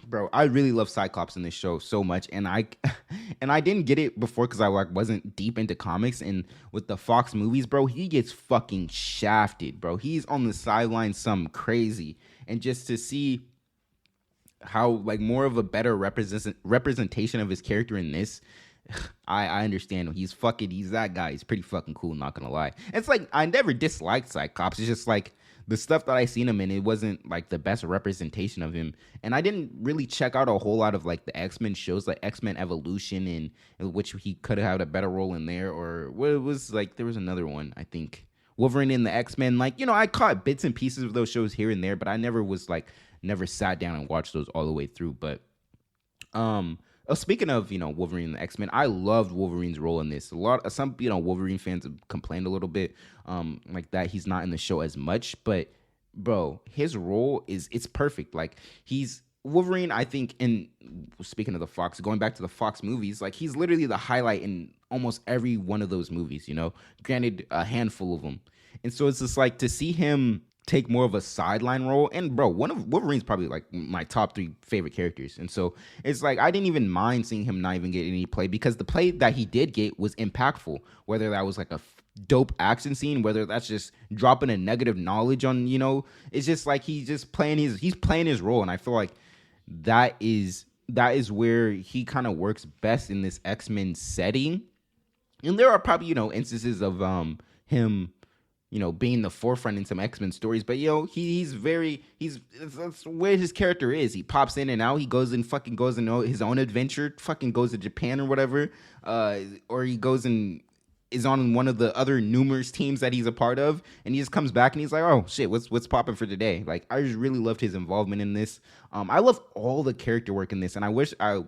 bro, I really love Cyclops in this show so much, and I didn't get it before because I like wasn't deep into comics. And with the Fox movies, bro, he gets fucking shafted, bro. He's on the sidelines, some crazy, and just to see how like more of a better representation of his character in this, I understand. He's that guy. He's pretty fucking cool, not gonna lie. It's like I never disliked Cyclops. It's just like the stuff that I seen him in, it wasn't like the best representation of him. And I didn't really check out a whole lot of like the X-Men shows, like X-Men Evolution, and in which he could have had a better role in there. Or what it was like, there was another one, I think, Wolverine in the X-Men. Like, I caught bits and pieces of those shows here and there, but I never sat down and watched those all the way through. But speaking of, Wolverine and the X-Men, I loved Wolverine's role in this. Some Wolverine fans have complained a little bit, like that he's not in the show as much. But bro, his role it's perfect. Like he's Wolverine, I think, in speaking of the Fox, going back to the Fox movies, like he's literally the highlight in almost every one of those movies. Granted, a handful of them, and so it's just like to see him take more of a sideline role. And bro, one of Wolverine's probably like my top 3 favorite characters, and so it's like I didn't even mind seeing him not even get any play because the play that he did get was impactful. Whether that was like a dope action scene, whether that's just dropping a negative knowledge on, it's just like he's playing his role, and I feel like that is where he kind of works best in this X-Men setting. And there are probably, instances of him, being the forefront in some X-Men stories, but that's where his character is. He pops in and out. He goes and fucking goes and his own adventure, fucking goes to Japan or whatever, or he goes and is on one of the other numerous teams that he's a part of, and he just comes back and he's like, oh shit, what's popping for today? Like, I just really loved his involvement in this. I love all the character work in this, and I wish I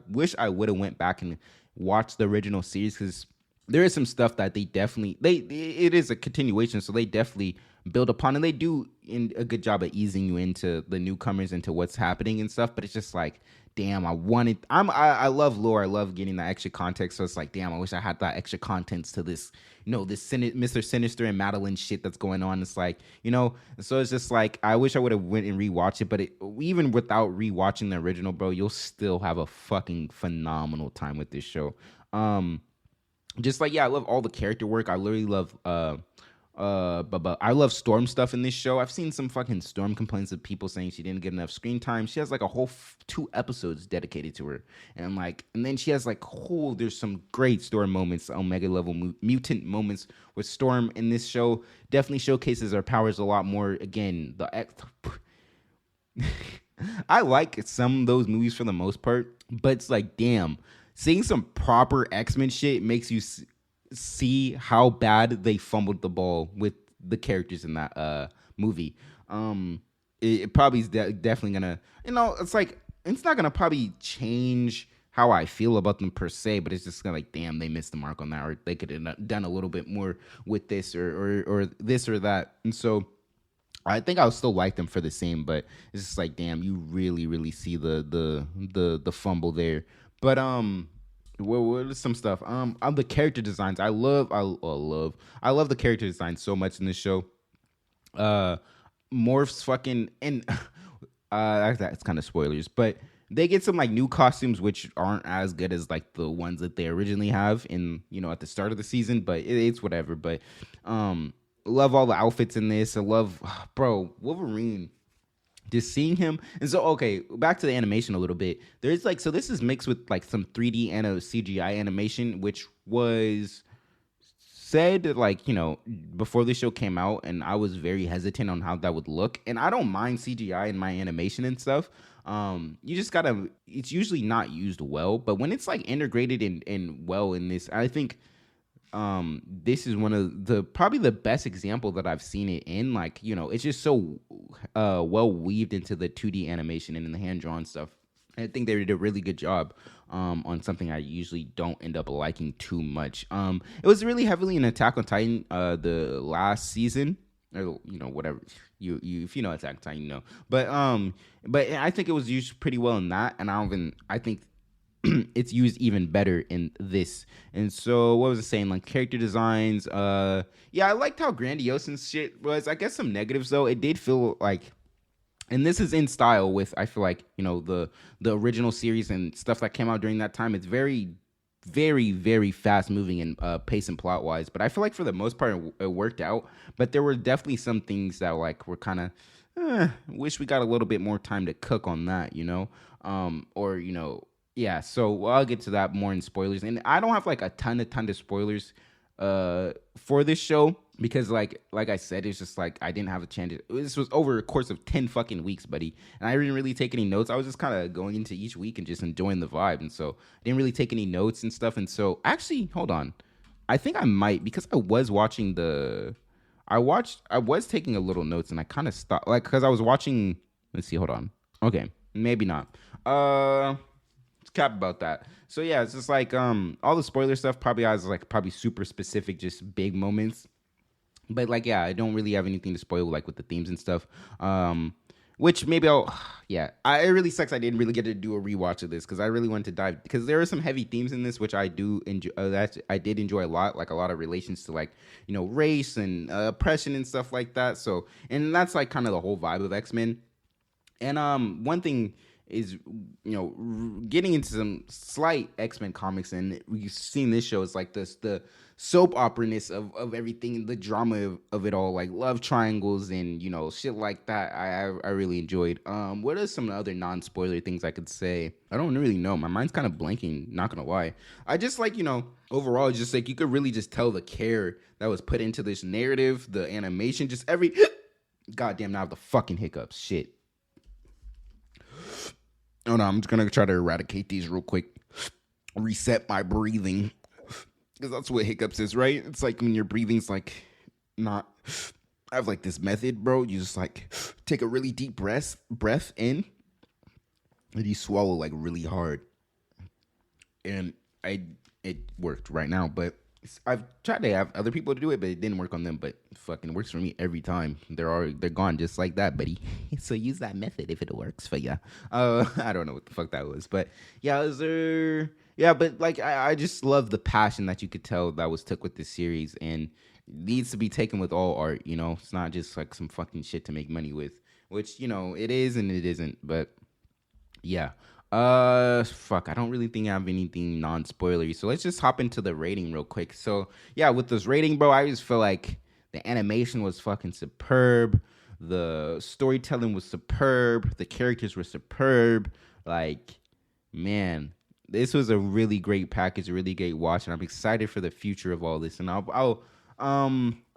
would have went back and watched the original series, because there is some stuff that it is a continuation, so they definitely build upon, and they do a good job of easing you into the newcomers, into what's happening and stuff. But it's just like, damn, I love lore. I love getting that extra context. So it's like, damn, I wish I had that extra contents to this, this Mr. Sinister and Madeline shit that's going on. It's like, so it's just like, I wish I would have went and rewatched it. But even without rewatching the original, bro, you'll still have a fucking phenomenal time with this show. Just like, yeah, I love all the character work. I literally love, but I love Storm stuff in this show. I've seen some fucking Storm complaints of people saying she didn't get enough screen time. She has like a whole 2 episodes dedicated to her, and then she has like there's some great Storm moments, Omega level mutant moments with Storm in this show. Definitely showcases her powers a lot more. Again, I like some of those movies for the most part, but it's like, damn, seeing some proper X-Men shit makes you see how bad they fumbled the ball with the characters in that movie. It probably is definitely gonna, it's like, it's not gonna probably change how I feel about them per se, but it's just gonna like, damn, they missed the mark on that, or they could have done a little bit more with this or this or that. And so I think I'll still like them for the same, but it's just like, damn, you really, really see the fumble there. But what is some stuff? On the character designs, I love the character design so much in this show. Morphs fucking, and that's kind of spoilers, but they get some like new costumes which aren't as good as like the ones that they originally have in, at the start of the season, but it's whatever. But love all the outfits in this. I love, bro, Wolverine. Just seeing him. And so, okay, back to the animation a little bit. There's like, so this is mixed with like some 3D and a CGI animation, which was said like, before the show came out, and I was very hesitant on how that would look. And I don't mind CGI in my animation and stuff. You just gotta, it's usually not used well, but when it's like integrated in well in this, I think this is one of the probably the best example that I've seen it in. Like, it's just so well weaved into the 2D animation and in the hand-drawn stuff. I think they did a really good job on something I usually don't end up liking too much. It was really heavily in Attack on Titan the last season, or whatever you if you know Attack on Titan, but I think it was used pretty well in that, and I think it's used even better in this. And so what was I saying? Like, character designs, yeah, I liked how grandiose and shit was. I guess some negatives though. It did feel like, and this is in style with, I feel like, the original series and stuff that came out during that time. It's very, very, very fast moving and pace and plot wise. But I feel like for the most part it worked out. But there were definitely some things that like were kind of wish we got a little bit more time to cook on that, or yeah, so I'll get to that more in spoilers. And I don't have like a ton of spoilers for this show, because like I said, it's just like I didn't have a chance. This was over a course of 10 fucking weeks, buddy. And I didn't really take any notes. I was just kind of going into each week and just enjoying the vibe. And so I didn't really take any notes and stuff. And so actually, hold on. I think I might, because I was watching I was taking a little notes, and I kind of stopped, like, because I was watching, let's see, hold on. Okay, maybe not. Cap about that. So yeah, it's just like all the spoiler stuff probably has like super specific, just big moments. But like, yeah, I don't really have anything to spoil like with the themes and stuff. which maybe I'll, yeah, it really sucks I didn't really get to do a rewatch of this because I really wanted to dive, because there are some heavy themes in this which I do enjoy, that I did enjoy a lot, like a lot of relations to, like, race and oppression and stuff like that. So, and that's like kind of the whole vibe of X-Men. And one thing is, getting into some slight X-Men comics, and we've seen this show, is like the soap opera-ness of everything, the drama of it all, like love triangles and shit like that. I really enjoyed. What are some other non-spoiler things I could say? I don't really know. My mind's kind of blanking, not gonna lie. I just like, overall, just like you could really just tell the care that was put into this narrative, the animation, just every goddamn, now I have the fucking hiccups. Shit. Oh no, I'm just gonna try to eradicate these real quick. Reset my breathing, because that's what hiccups is, right? It's like when your breathing's like not. I have like this method, bro. You just like take a really deep breath in, and you swallow like really hard. And it worked right now, but I've tried to have other people to do it, but it didn't work on them. But it fucking works for me every time. They're gone just like that, buddy. So use that method if it works for you. I don't know what the fuck that was, but yeah, but like I just love the passion that you could tell that was took with this series, and needs to be taken with all art. It's not just like some fucking shit to make money with, which it is and it isn't. But yeah. Fuck, I don't really think I have anything non-spoilery, so let's just hop into the rating real quick. So yeah, with this rating, bro, I just feel like the animation was fucking superb, the storytelling was superb, the characters were superb. Like, man, this was a really great package, a really great watch, and I'm excited for the future of all this. And I'll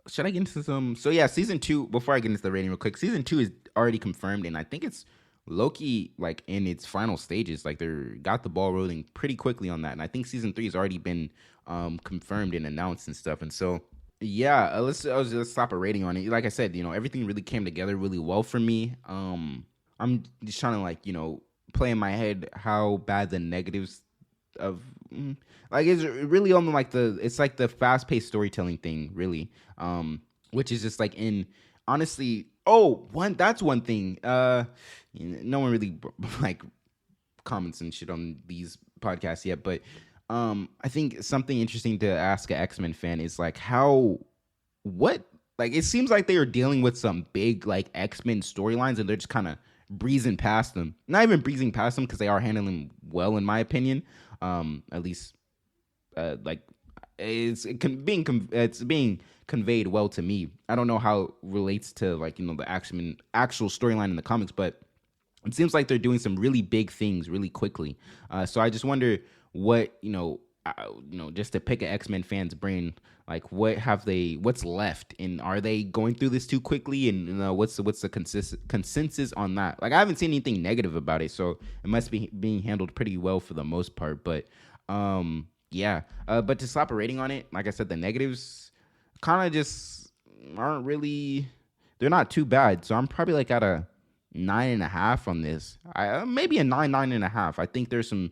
should I get into some? So yeah, season 2, before I get into the rating real quick, season 2 is already confirmed, and I think it's low-key like in its final stages. Like, they're got the ball rolling pretty quickly on that, and I think season 3 has already been confirmed and announced and stuff. And so yeah, let's stop a rating on it. Like I said, everything really came together really well for me. I'm just trying to, like, play in my head how bad the negatives of like, it's really only like it's like the fast-paced storytelling thing, really, which is just like, in honestly, that's one thing. No one really like comments and shit on these podcasts yet, but I think something interesting to ask an X-Men fan is like like, it seems like they are dealing with some big like X-Men storylines, and they're just kind of breezing past them. Not even breezing past them, because they are handling them well, in my opinion. At least like it's being conveyed well to me. I don't know how it relates to, like, the actual storyline in the comics, but it seems like they're doing some really big things really quickly. So I just wonder what, just to pick an X-Men fan's brain, like, what's left, and are they going through this too quickly, and what's the consensus on that? Like, I haven't seen anything negative about it, so it must be being handled pretty well for the most part. But yeah, but to slap a rating on it, like I said, the negatives kind of just aren't really, they're not too bad. So I'm probably like at a 9.5 on this. Maybe a 9.5. I think there's some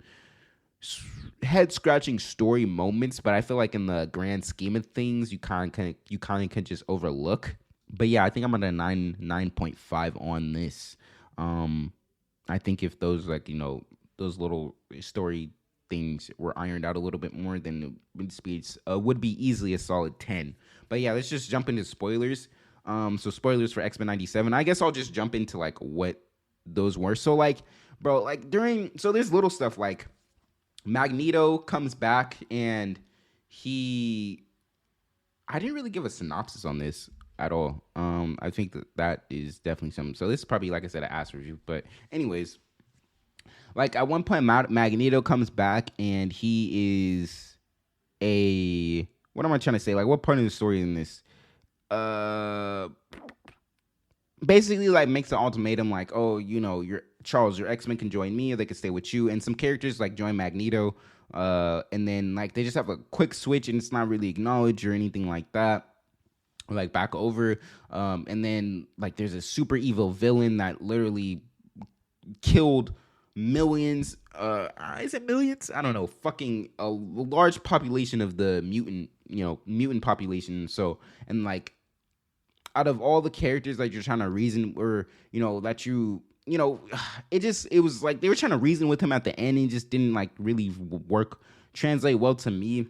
head scratching story moments, but I feel like in the grand scheme of things, you kind of can just overlook. But yeah, I think I'm at a 9.5 on this. I think if those, like, those little story things were ironed out a little bit more, then Speeds would be easily a solid 10. But yeah, let's just jump into spoilers. So spoilers for X-Men 97. I guess I'll just jump into like what those were. So like, bro, like so there's little stuff like Magneto comes back, and I didn't really give a synopsis on this at all. I think that is definitely something. So this is probably, like I said, an ass review. But anyways, like, at one point, Magneto comes back, and he is what am I trying to say? Like, what part of the story in this? Basically, like, makes an ultimatum, like, oh, your Charles, your X-Men can join me, or they can stay with you. And some characters like join Magneto, and then like they just have a quick switch, and it's not really acknowledged or anything like that. Like, back over, and then like there's a super evil villain that literally killed millions. Is it millions? I don't know. Fucking a large population of the mutant population. So, and like, out of all the characters that you're trying to reason, or that it was like they were trying to reason with him at the end, and it just didn't like really translate well to me.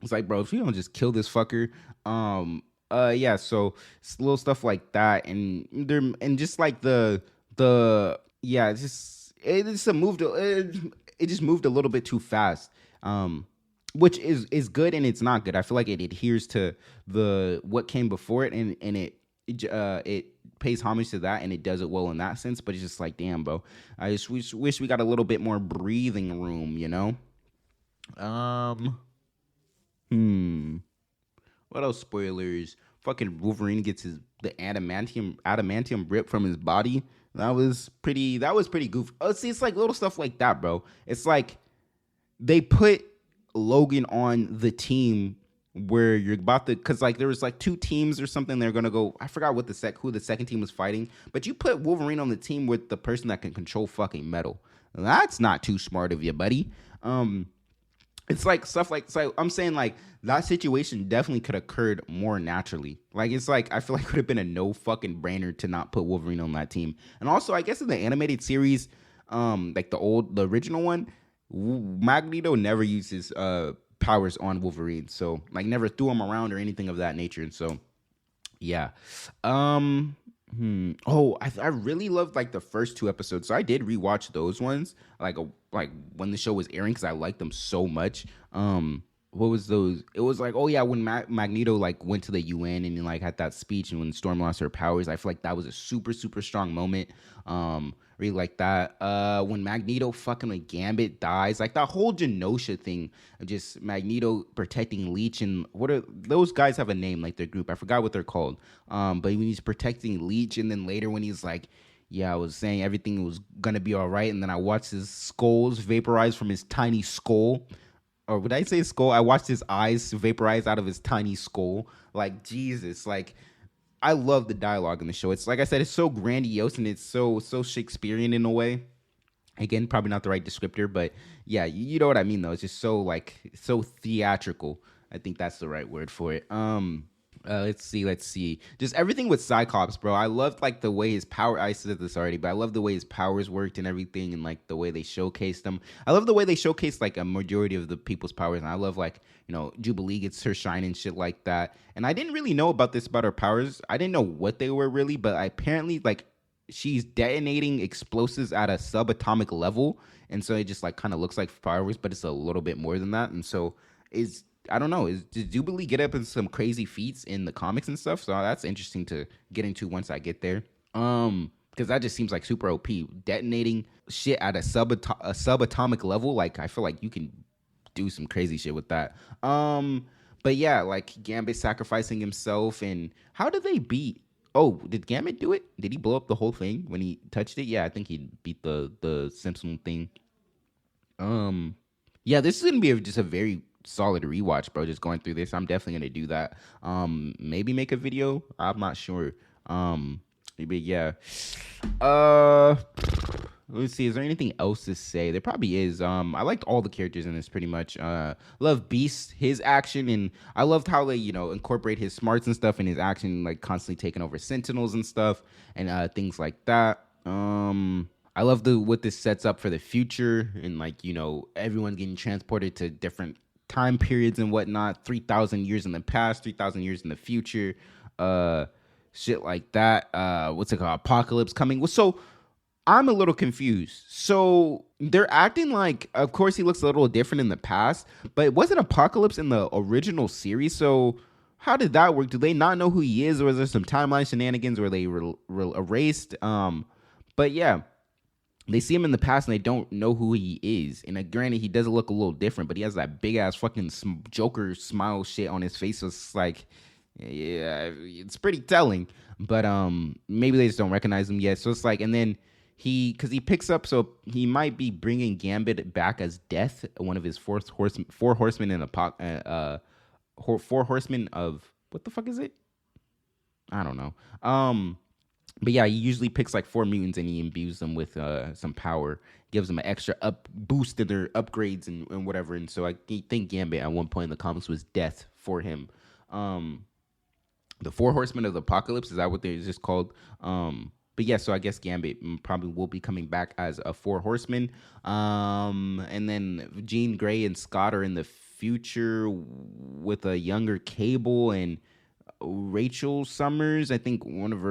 It's like, bro, if you don't just kill this fucker, yeah. So it's little stuff like that, and just like yeah, it just moved a little bit too fast. Which is good and it's not good. I feel like it adheres to what came before it, and it pays homage to that, and it does it well in that sense. But it's just like, damn, bro, I just wish we got a little bit more breathing room, What else? Spoilers. Fucking Wolverine gets the adamantium ripped from his body. That was pretty goofy. Oh, see, it's like little stuff like that, bro. It's like they put Logan on the team where you're about to, because like there was like two teams or something. They're gonna go. I forgot who the second team was fighting. But you put Wolverine on the team with the person that can control fucking metal. That's not too smart of you, buddy. It's like stuff like, so I'm saying like that situation definitely could have occurred more naturally. Like it's like I feel like it would have been a no fucking brainer to not put Wolverine on that team. And also I guess in the animated series, like the original one, Magneto never uses powers on Wolverine, so like never threw him around or anything of that nature. And so yeah. Oh, I really loved like the first two episodes. So I did rewatch those ones like when the show was airing because I liked them so much. What was those? It was like, oh yeah, when Magneto like went to the UN and like had that speech, and when Storm lost her powers, I feel like that was a super super strong moment. Really like that. When Magneto fucking with Gambit dies, like that whole Genosha thing, just Magneto protecting Leech, and what are those guys have a name, like their group? I forgot what they're called. But when he's protecting Leech, and then later when he's like, yeah, I was saying everything was gonna be all right, and then I watched his skulls vaporize from his tiny skull. Or would I say skull? I watched his eyes vaporize out of his tiny skull. Like, Jesus, like, I love the dialogue in the show. It's like I said, it's so grandiose and it's so Shakespearean in a way. Again, probably not the right descriptor, but yeah, you know what I mean though. It's just so like so theatrical. I think that's the right word for it. Let's see. Just everything with Cyclops, bro. I loved like the way his power. I said this already, but I love the way his powers worked and everything, and like the way they showcased them. I love the way they showcased like a majority of the people's powers, and I love like Jubilee gets her shine and shit like that. And I didn't really know about her powers. I didn't know what they were really, but apparently like she's detonating explosives at a subatomic level, and so it just like kind of looks like fireworks, but it's a little bit more than that. And so is I don't know. Did Jubilee get up in some crazy feats in the comics and stuff? So that's interesting to get into once I get there. Because that just seems like super OP. Detonating shit at a subatomic level. Like I feel like you can do some crazy shit with that. But yeah, like Gambit sacrificing himself, and how did they beat? Oh, did Gambit do it? Did he blow up the whole thing when he touched it? Yeah, I think he beat the Simpson thing. Yeah, this is gonna be just a very solid rewatch, bro. Just going through this, I'm definitely gonna do that. Maybe make a video. I'm not sure. Maybe yeah. Let's see. Is there anything else to say? There probably is. I liked all the characters in this pretty much. Love Beast, his action, and I loved how they incorporate his smarts and stuff in his action, like constantly taking over Sentinels and stuff, and things like that. I love what this sets up for the future, and like everyone getting transported to different time periods and whatnot. 3,000 years in the past, 3,000 years in the future. Shit like that. What's it called? Apocalypse coming. So I'm a little confused. So they're acting like, of course, he looks a little different in the past, but wasn't Apocalypse in the original series? So how did that work? Do they not know who he is, or was there some timeline shenanigans where they erased? But yeah. They see him in the past and they don't know who he is. And granted, he does look a little different, but he has that big ass fucking Joker smile shit on his face. So it's like, yeah, it's pretty telling. But maybe they just don't recognize him yet. So it's like, and then because he picks up, so he might be bringing Gambit back as Death, one of his four horsemen in a four horsemen of what the fuck is it? I don't know. But yeah, he usually picks like 4 mutants and he imbues them with some power, gives them an extra boost in their upgrades and whatever. And so I think Gambit at one point in the comics was Death for him. the Four Horsemen of the Apocalypse. Is that what they're just called? But yeah, so I guess Gambit probably will be coming back as a Four Horsemen. And then Jean Grey and Scott are in the future with a younger Cable and Rachel Summers. I think one of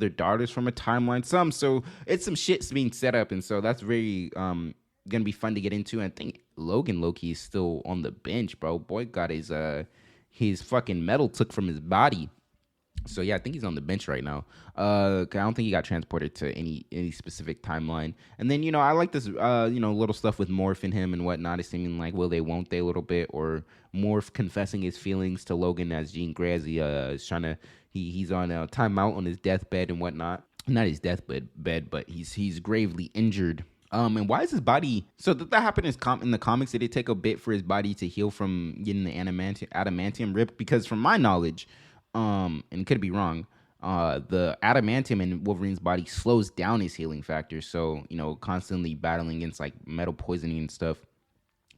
their daughters from a timeline. So it's some shit's being set up, and so that's very gonna be fun to get into. And I think Logan Loki is still on the bench, bro. Boy got his fucking medal took from his body. So yeah, I think he's on the bench right now. I don't think he got transported to any specific timeline. And then I like this little stuff with Morph and him and whatnot. It's seeming like will they, won't they a little bit, or Morph confessing his feelings to Logan as Jean Grey as he is trying to he's on a timeout on his deathbed and whatnot. Not his deathbed but he's gravely injured. And why is his body? So that happened in the comics. Did it take a bit for his body to heal from getting the adamantium ripped? Because from my knowledge, and could be wrong, the adamantium in Wolverine's body slows down his healing factor. So constantly battling against like metal poisoning and stuff.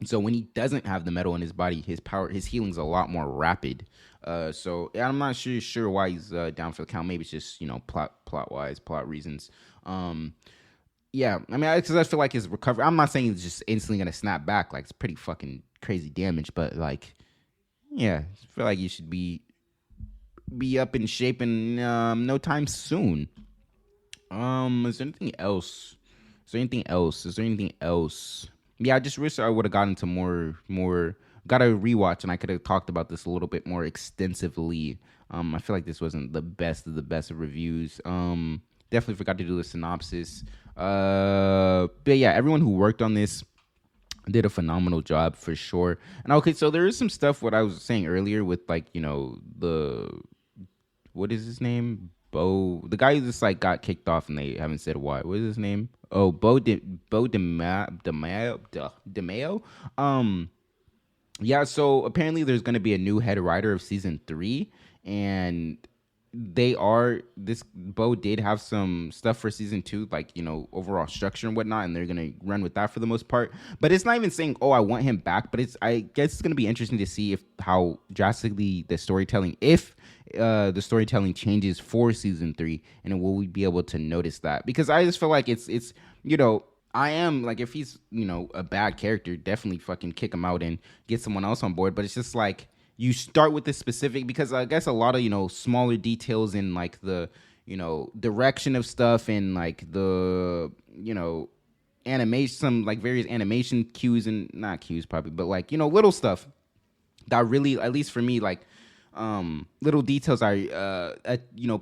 So when he doesn't have the metal in his body, his healing's a lot more rapid. So I'm not sure why he's down for the count. Maybe it's just plot reasons. Yeah, I mean, because I feel like his recovery. I'm not saying he's just instantly gonna snap back. Like, it's pretty fucking crazy damage, but like, yeah, I feel like you should be up in shape in no time soon. Is there anything else? Yeah, I just wish I would have gotten into more. Got a rewatch, and I could have talked about this a little bit more extensively. I feel like this wasn't the best of reviews. Definitely forgot to do the synopsis. But yeah, everyone who worked on this did a phenomenal job for sure. And okay, so there is some stuff what I was saying earlier with like what is his name? Bo, the guy who just like got kicked off and they haven't said why. What is his name? Oh, Bo DeMayo. Yeah. So apparently there's going to be a new head writer of season 3, and this Bo did have some stuff for season 2, like overall structure and whatnot, and they're gonna run with that for the most part. But it's not even saying, oh, I want him back, but I guess it's gonna be interesting to see how drastically the storytelling changes for season 3, and will we be able to notice that? Because I just feel like it's I am like, if he's a bad character, definitely fucking kick him out and get someone else on board. But it's just like, you start with this specific, because I guess a lot of smaller details in like the direction of stuff and like the animation, some like various animation cues, and not cues probably, but like little stuff that really, at least for me, like little details are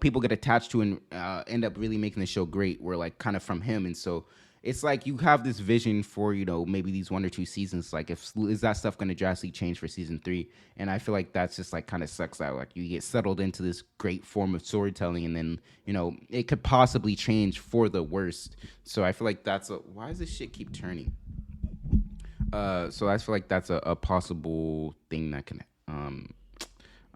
people get attached to and end up really making the show great, were like kind of from him. And so it's like you have this vision for maybe these 1 or 2 seasons, like is that stuff going to drastically change for season 3? And I feel like that's just like kind of sucks out. Like you get settled into this great form of storytelling, and then it could possibly change for the worst. So I feel like why does this shit keep turning? So I feel like that's a possible thing that can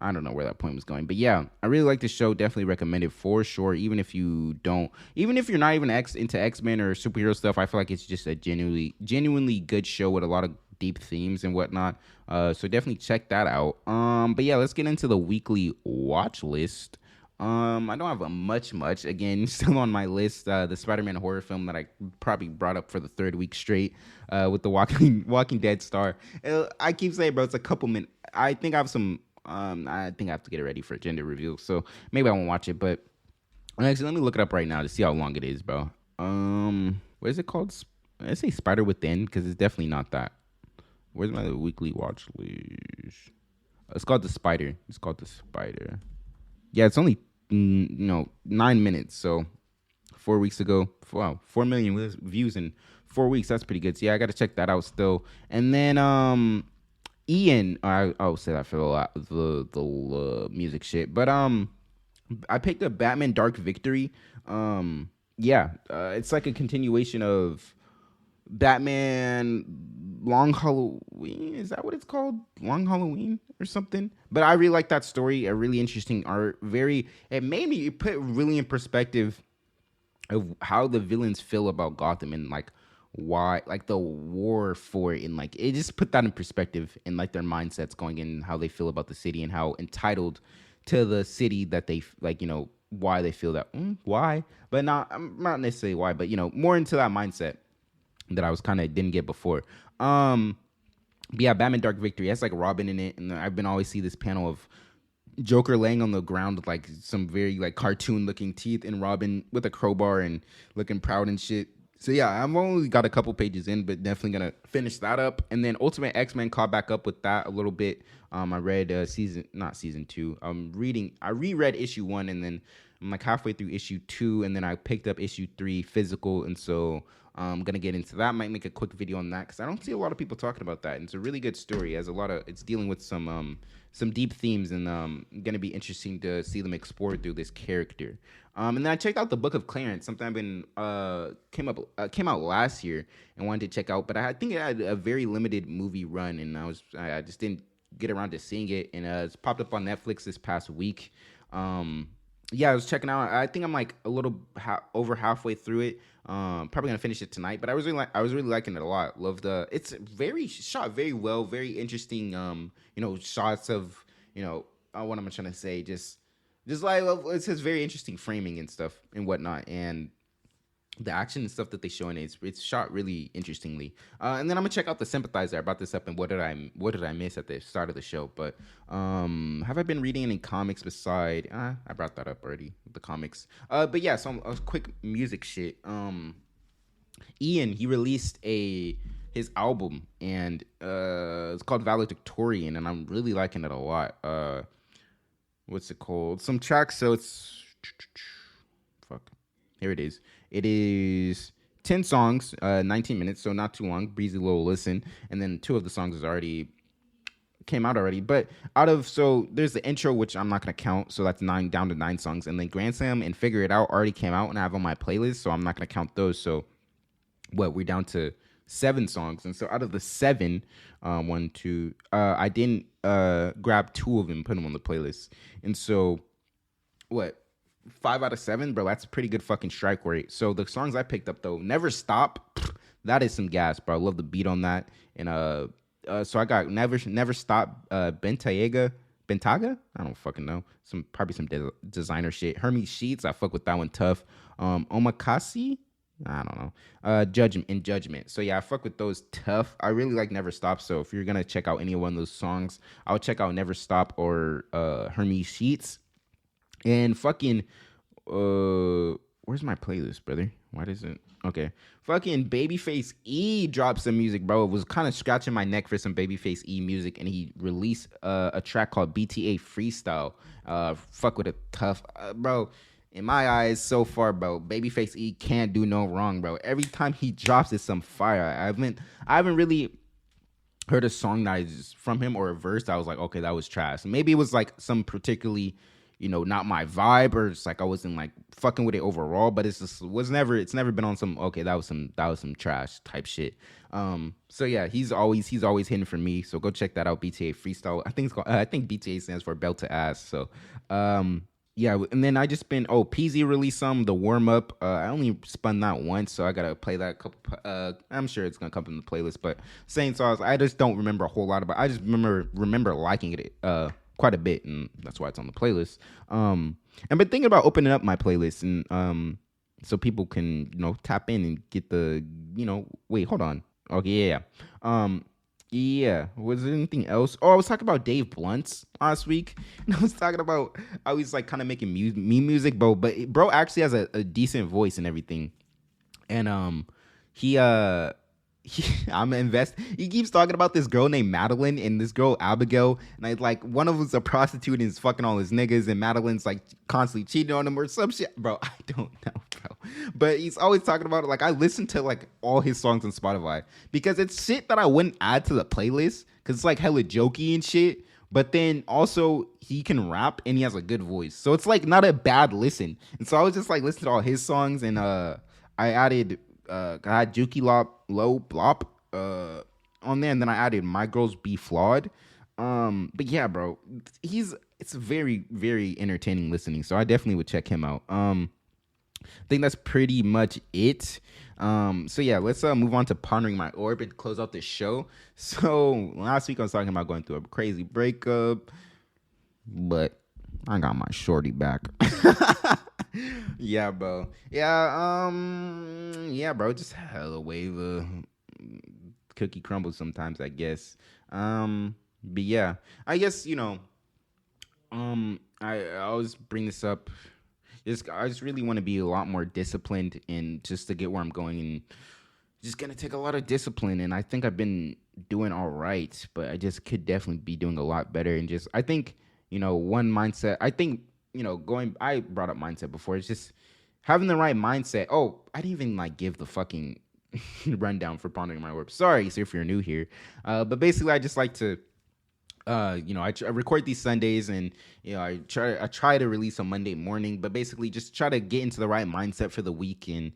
I don't know where that point was going, but yeah, I really like the show. Definitely recommend it for sure. Even if you're not even into X-Men or superhero stuff, I feel like it's just a genuinely good show with a lot of deep themes and whatnot. So definitely check that out. But yeah, let's get into the weekly watch list. I don't have a much. Again, still on my list, the Spider-Man horror film that I probably brought up for the 3rd week straight, with the Walking Dead star. I keep saying, bro, it's a couple minutes. I think I have some. I think I have to get it ready for agenda review, so maybe I won't watch it. But actually, let me look it up right now to see how long it is, bro. What is it called? I say Spider Within, because it's definitely not that. Where's my weekly watch list? It's called The Spider. Yeah, it's only 9 minutes. So 4 weeks ago, wow, 4 million views in 4 weeks. That's pretty good. So yeah, I got to check that out still. And then Ian, I'll say that for the music shit, but I picked up Batman Dark Victory. It's like a continuation of Batman Long Halloween. Is that what it's called? Long Halloween or something? But I really like that story. A really interesting art. It made me put really in perspective of how the villains feel about Gotham, and like why, like the war for it, and like it just put that in perspective, and like their mindsets going in, how they feel about the city, and how entitled to the city that they like, why they feel that, why, but not necessarily why, but more into that mindset that I was kind of didn't get before. But yeah, Batman Dark Victory has like Robin in it, and I've been always see this panel of Joker laying on the ground with like some very like cartoon looking teeth, and Robin with a crowbar and looking proud and shit. So yeah, I've only got a couple pages in, but definitely gonna finish that up. And then Ultimate X-Men caught back up with that a little bit. I read not season 2. I reread issue 1, and then I'm like halfway through issue 2, and then I picked up issue 3 physical, and so I'm gonna get into that. Might make a quick video on that because I don't see a lot of people talking about that. And it's a really good story. It's dealing with some deep themes, and gonna be interesting to see them explore through this character. And then I checked out the Book of Clarence, something I've been came out last year and wanted to check out, but I think it had a very limited movie run, and I just didn't get around to seeing it, and it's popped up on Netflix this past week. Yeah, I was checking out. I think I'm like a little over halfway through it. Probably gonna finish it tonight, but I was really liking it a lot. Love it's shot very well, very interesting. Shots of what am I trying to say? Just like it's just very interesting framing and stuff and whatnot, and the action and stuff that they show in it, it's shot really interestingly. And then I'm gonna check out the Sympathizer. I brought this up, and what did I miss at the start of the show? But have I been reading any comics beside? I brought that up already, the comics. But yeah, some quick music shit. Ian, he released his album, and it's called Valedictorian, and I'm really liking it a lot. What's it called? Some tracks. So it's here it is. It is 10 songs, 19 minutes, so not too long. Breezy little listen. And then 2 of the songs came out already. But so there's the intro, which I'm not going to count. So that's down to 9 songs. And then Grand Slam and Figure It Out already came out and I have on my playlist. So I'm not going to count those. So we're down to 7 songs. And so out of the 7, I didn't grab 2 of them and put them on the playlist. And so 5 out of 7, bro, that's a pretty good fucking strike rate. So the songs I picked up though, Never Stop, that is some gas, bro. I love the beat on that. And so I got Never Stop, Bentaga, I don't fucking know. Probably some designer shit. Hermes Sheets, I fuck with that one tough. Omakase, I don't know. Judgment. So yeah, I fuck with those tough. I really like Never Stop. So if you're gonna check out any one of those songs, I'll check out Never Stop or Hermes Sheets. And fucking, where's my playlist, brother? Why does it? Okay. Fucking Babyface E dropped some music, bro. It was kind of scratching my neck for some Babyface E music, and he released a track called BTA Freestyle. Fuck with it tough, bro. In my eyes, so far, bro, Babyface E can't do no wrong, bro. Every time he drops, it's some fire. I haven't really heard a song that is from him or a verse that I was like, okay, that was trash. Maybe it was like some particularly, not my vibe, or it's like I wasn't like fucking with it overall, but it's never been on some, okay, that was some trash type shit. So yeah, he's always hitting for me. So go check that out. BTA Freestyle. I think BTA stands for Belt to Ass. So yeah, and then I just been PZ released the warm up. I only spun that once, so I gotta play that a couple. I'm sure it's gonna come in the playlist, but same songs. I just don't remember a whole lot about. I just remember liking it quite a bit, and that's why it's on the playlist. And been thinking about opening up my playlist, and so people can tap in and get the wait, hold on. Okay, yeah. Was there anything else? I was talking about Dave Blunt's last week, and I was talking about how he's like kind of making music, but bro actually has a decent voice and everything, and he keeps talking about this girl named Madeline and this girl Abigail, and one of them's a prostitute and is fucking all his niggas, and Madeline's like constantly cheating on him or some shit, bro. I don't know, bro, but he's always talking about it. Like, I listen to like all his songs on Spotify because it's shit that I wouldn't add to the playlist because it's like hella jokey and shit, but then also he can rap and he has a good voice, so it's like not a bad listen. And so I was just like listening to all his songs, and I added I had Juki Low Blop on there, and then I added My Girls Be Flawed. But yeah, bro, it's very, very entertaining listening, so I definitely would check him out. I think that's pretty much it. So yeah, let's move on to Pondering My Orb and close out this show. So last week I was talking about going through a crazy breakup, but I got my shorty back. Yeah, bro. Yeah, bro. Just hella way the cookie crumbles sometimes, I guess. But yeah, I guess I always bring this up. I just really want to be a lot more disciplined and just to get where I'm going, and just gonna take a lot of discipline. And I think I've been doing all right, but I just could definitely be doing a lot better. And just I think one mindset. I think going. I brought up mindset before. It's just having the right mindset. Oh, I didn't even give the fucking rundown for Pondering My Orb. Sorry, so if you're new here, but basically I just like to I record these Sundays, and I try to release on Monday morning, but basically just try to get into the right mindset for the week, and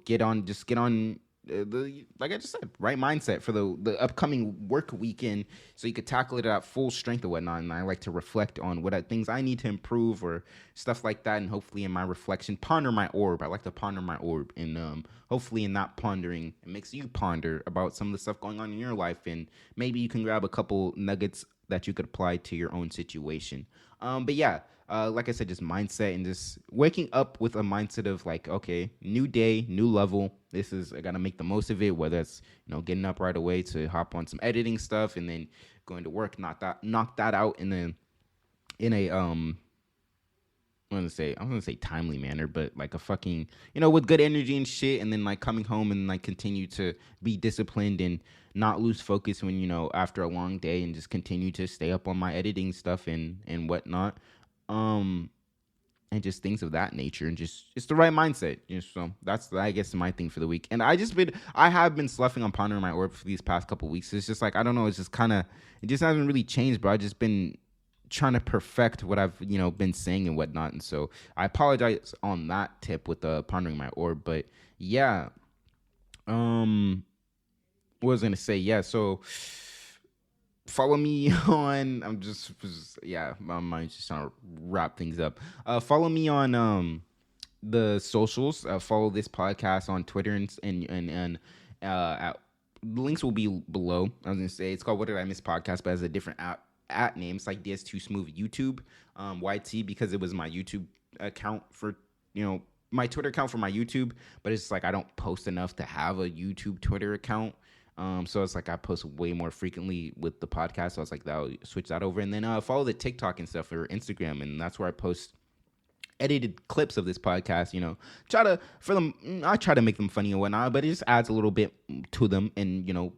get on the like I just said, right mindset for the upcoming work weekend, so you could tackle it at full strength or whatnot. And I like to reflect on things I need to improve or stuff like that, and hopefully in my reflection ponder my orb. I like to ponder my orb, and hopefully in that pondering it makes you ponder about some of the stuff going on in your life, and maybe you can grab a couple nuggets that you could apply to your own situation. But yeah, like I said, just mindset, and just waking up with a mindset of okay, new day, new level. I gotta make the most of it. Whether it's getting up right away to hop on some editing stuff, and then going to work, knock that out in a I'm gonna say timely manner, but a fucking with good energy and shit, and then coming home and continue to be disciplined and not lose focus when after a long day, and just continue to stay up on my editing stuff and whatnot, and just things of that nature, and just it's the right mindset. So that's I guess my thing for the week. And I have been sloughing on Pondering My Orb for these past couple weeks. It's just I don't know, it's just kind of, it just hasn't really changed, but I've just been trying to perfect what I've been saying and whatnot. And so I apologize on that tip with the Pondering My Orb. But yeah, what was I gonna say? Yeah, so follow me on. Yeah, my mind's just trying to wrap things up. Follow me on the socials. Follow this podcast on Twitter and links will be below. I was gonna say it's called What Did I Miss Podcast, but it has a different at name. It's like DS2 Smooth YouTube, YT, because it was my YouTube account for my Twitter account for my YouTube, but it's I don't post enough to have a YouTube Twitter account. So it's I post way more frequently with the podcast. So I was I'll switch that over, and then follow the TikTok and stuff or Instagram, and that's where I post edited clips of this podcast. I try to make them funny and whatnot, but it just adds a little bit to them, and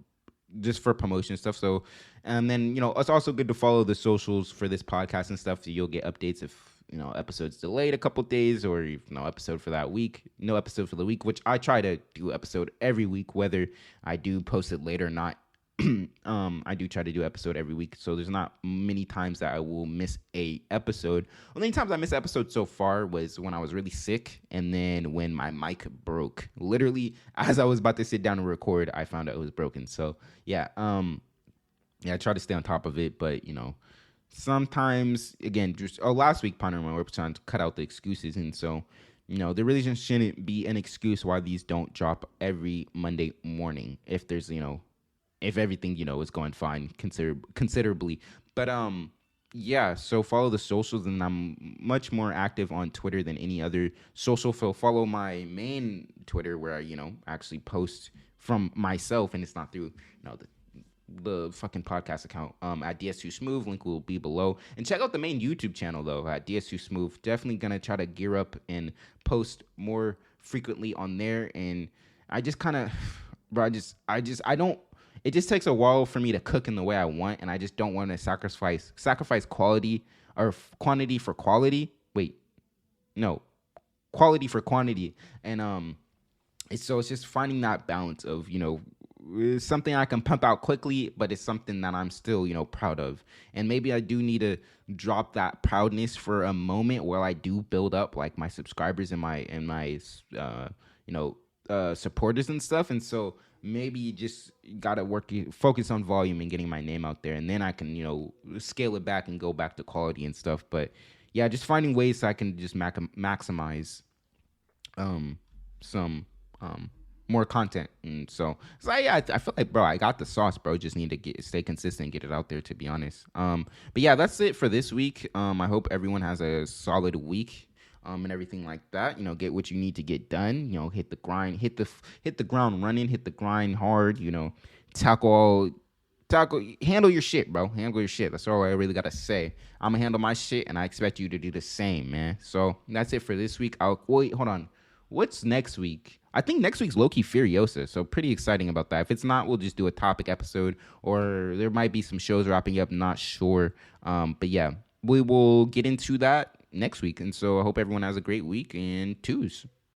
just for promotion stuff. So, and then it's also good to follow the socials for this podcast and stuff, so you'll get updates if episodes delayed a couple days, or episode for that week, no episode for the week, which I try to do episode every week, whether I do post it late or not. I do try to do episode every week, so there's not many times that I will miss a episode. Only times I missed episodes so far was when I was really sick, and then when my mic broke. Literally, as I was about to sit down and record, I found out it was broken. So yeah, I try to stay on top of it, but sometimes, again, just last week, Pondering My Orb, trying to cut out the excuses, and so there really just shouldn't be an excuse why these don't drop every Monday morning if there's if everything is going fine considerably. But yeah, so follow the socials, and I'm much more active on Twitter than any other social. So follow my main Twitter, where I actually post from myself, and it's not through the fucking podcast account, at DS2 Smooth. Link will be below. And check out the main YouTube channel though, at DS2 Smooth. Definitely gonna try to gear up and post more frequently on there. And I just kind of, bro, I don't. It just takes a while for me to cook in the way I want, and I just don't want to sacrifice quality or quantity for quality. Wait, no, quality for quantity. And it's just finding that balance of it's something I can pump out quickly, but it's something that I'm still proud of. And maybe I do need to drop that proudness for a moment while I do build up my subscribers and my supporters and stuff. And so maybe you just gotta focus on volume and getting my name out there, and then I can scale it back and go back to quality and stuff. But yeah, just finding ways so I can just maximize some more content. And so yeah, I feel like, bro, I got the sauce, bro. Just need to stay consistent, get it out there, to be honest. But yeah, that's it for this week. I hope everyone has a solid week. And everything like that. Get what you need to get done. Hit the grind, hit the ground running, hit the grind hard. Tackle, handle your shit, bro. Handle your shit. That's all I really gotta say. I'm gonna handle my shit, and I expect you to do the same, man. So that's it for this week. Wait, hold on. What's next week? I think next week's Loki Furiosa, so pretty exciting about that. If it's not, we'll just do a topic episode, or there might be some shows wrapping up. Not sure, but yeah, we will get into that next week. And so I hope everyone has a great week, and twos.